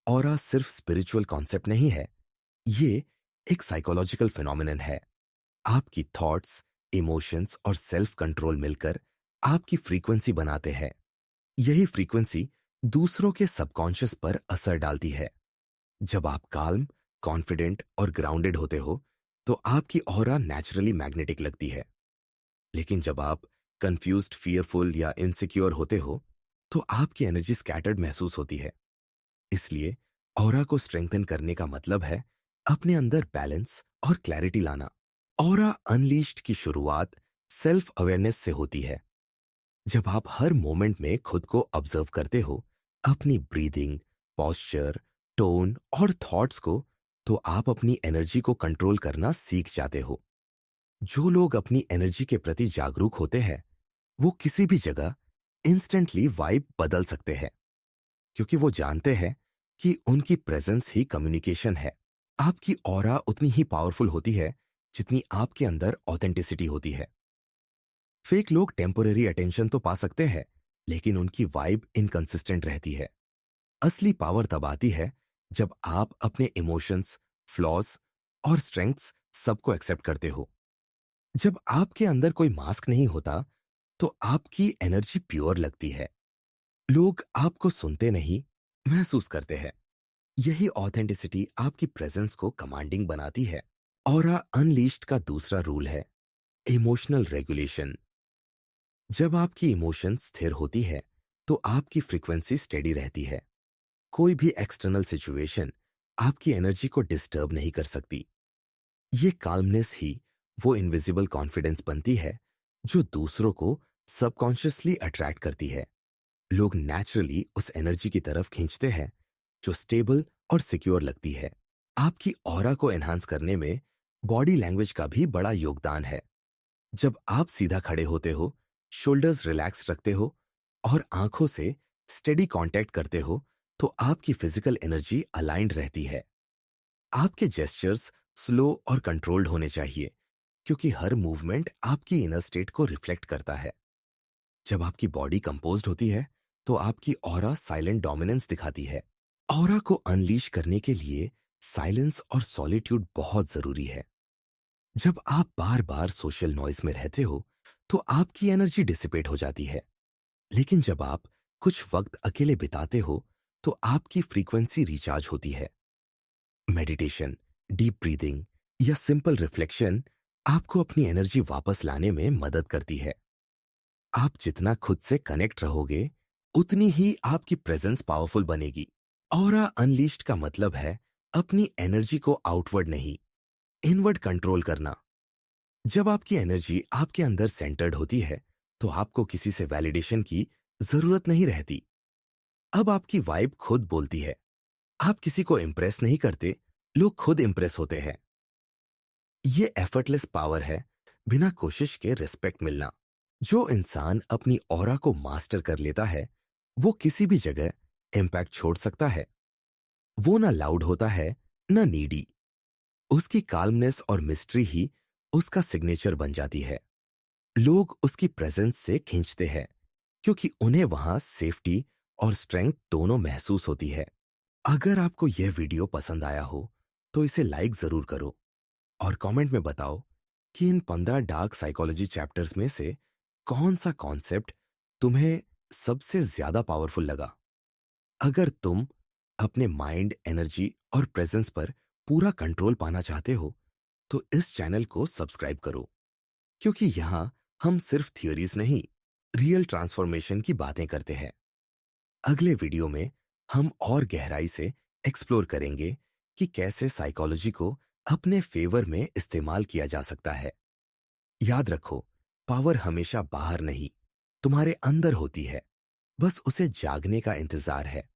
ऑरा सिर्फ स्पिरिचुअल कॉन्सेप्ट नहीं है, ये एक साइकोलॉजिकल फिनोमिनन है। आपकी थॉट्स, इमोशंस और सेल्फ कंट्रोल मिलकर आपकी फ्रीक्वेंसी बनाते हैं। यही फ्रीक्वेंसी दूसरों के सबकॉन्शियस पर असर डालती है। जब आप काल्म, कॉन्फिडेंट और ग्राउंडेड होते हो तो आपकी ऑरा नेचुरली मैग्नेटिक लगती है। लेकिन जब आप कंफ्यूज्ड, फियरफुल या इनसिक्योर होते हो तो आपकी एनर्जी स्कैटर्ड महसूस होती है। इसलिए ऑरा को स्ट्रेंथन करने का मतलब है अपने अंदर बैलेंस और क्लैरिटी लाना। ऑरा अनलीश्ड की शुरुआत सेल्फ अवेयरनेस से होती है। जब आप हर मोमेंट में खुद को ऑब्जर्व करते हो, अपनी ब्रीदिंग, पॉस्चर, टोन और थॉट्स को, तो आप अपनी एनर्जी को कंट्रोल करना सीख जाते हो। जो लोग अपनी एनर्जी के प्रति जागरूक होते हैं वो किसी भी जगह इंस्टेंटली वाइब बदल सकते हैं, क्योंकि वो जानते हैं कि उनकी प्रेजेंस ही कम्युनिकेशन है। आपकी ऑरा उतनी ही पावरफुल होती है जितनी आपके अंदर ऑथेंटिसिटी होती है। फेक लोग टेम्पोररी अटेंशन तो पा सकते हैं, लेकिन उनकी वाइब इनकंसिस्टेंट रहती है। असली पावर तब आती है जब आप अपने इमोशंस, फ्लॉज और स्ट्रेंथ्स सबको एक्सेप्ट करते हो। जब आपके अंदर कोई मास्क नहीं होता तो आपकी एनर्जी प्योर लगती है। लोग आपको सुनते नहीं, महसूस करते हैं। यही ऑथेंटिसिटी आपकी प्रेजेंस को कमांडिंग बनाती है। ऑरा अनलीश्ड का दूसरा रूल है इमोशनल रेगुलेशन। जब आपकी इमोशंस स्थिर होती है तो आपकी फ्रीक्वेंसी स्टेडी रहती है। कोई भी एक्सटर्नल सिचुएशन आपकी एनर्जी को डिस्टर्ब नहीं कर सकती। ये काल्मनेस ही वो इनविजिबल कॉन्फिडेंस बनती है जो दूसरों को सबकॉन्शियसली अट्रैक्ट करती है। लोग नेचुरली उस एनर्जी की तरफ खींचते हैं जो स्टेबल और सिक्योर लगती है। आपकी ऑरा को एनहांस करने में बॉडी लैंग्वेज का भी बड़ा योगदान है। जब आप सीधा खड़े होते हो, शोल्डर्स रिलैक्स रखते हो और आंखों से स्टेडी कांटेक्ट करते हो तो आपकी फिजिकल एनर्जी अलाइंड रहती है। आपके जेस्चर्स स्लो और कंट्रोल्ड होने चाहिए, क्योंकि हर मूवमेंट आपकी इनर स्टेट को रिफ्लेक्ट करता है। जब आपकी बॉडी कंपोज्ड होती है तो आपकी ऑरा साइलेंट डोमिनेंस दिखाती है। ऑरा को अनलीश करने के लिए साइलेंस और सॉलिट्यूड बहुत जरूरी है। जब आप बार बार सोशल नॉइज में रहते हो तो आपकी एनर्जी डिसिपेट हो जाती है। लेकिन जब आप कुछ वक्त अकेले बिताते हो तो आपकी फ्रीक्वेंसी रिचार्ज होती है। मेडिटेशन, डीप ब्रीदिंग या सिंपल रिफ्लेक्शन आपको अपनी एनर्जी वापस लाने में मदद करती है। आप जितना खुद से कनेक्ट रहोगे उतनी ही आपकी प्रेजेंस पावरफुल बनेगी। ऑरा अनलीश्ड का मतलब है अपनी एनर्जी को आउटवर्ड नहीं, इनवर्ड कंट्रोल करना। जब आपकी एनर्जी आपके अंदर सेंटर्ड होती है तो आपको किसी से वैलिडेशन की जरूरत नहीं रहती। अब आपकी वाइब खुद बोलती है। आप किसी को इंप्रेस नहीं करते, लोग खुद इंप्रेस होते हैं। ये एफर्टलेस पावर है, बिना कोशिश के रिस्पेक्ट मिलना। जो इंसान अपनी ऑरा को मास्टर कर लेता है वो किसी भी जगह इम्पैक्ट छोड़ सकता है। वो ना लाउड होता है, ना नीडी। उसकी काल्मनेस और मिस्ट्री ही उसका सिग्नेचर बन जाती है। लोग उसकी प्रेजेंस से खींचते हैं क्योंकि उन्हें वहां सेफ्टी और स्ट्रेंथ दोनों महसूस होती है। अगर आपको यह वीडियो पसंद आया हो तो इसे लाइक जरूर करो और कमेंट में बताओ कि इन 15 डार्क साइकोलॉजी चैप्टर्स में से कौन सा कॉन्सेप्ट तुम्हें सबसे ज्यादा पावरफुल लगा। अगर तुम अपने माइंड, एनर्जी और प्रेजेंस पर पूरा कंट्रोल पाना चाहते हो तो इस चैनल को सब्सक्राइब करो, क्योंकि यहाँ हम सिर्फ थियोरीज नहीं, रियल ट्रांसफॉर्मेशन की बातें करते हैं। अगले वीडियो में हम और गहराई से एक्सप्लोर करेंगे कि कैसे साइकोलॉजी को अपने फेवर में इस्तेमाल किया जा सकता है। याद रखो, पावर हमेशा बाहर नहीं, तुम्हारे अंदर होती है। बस उसे जागने का इंतजार है।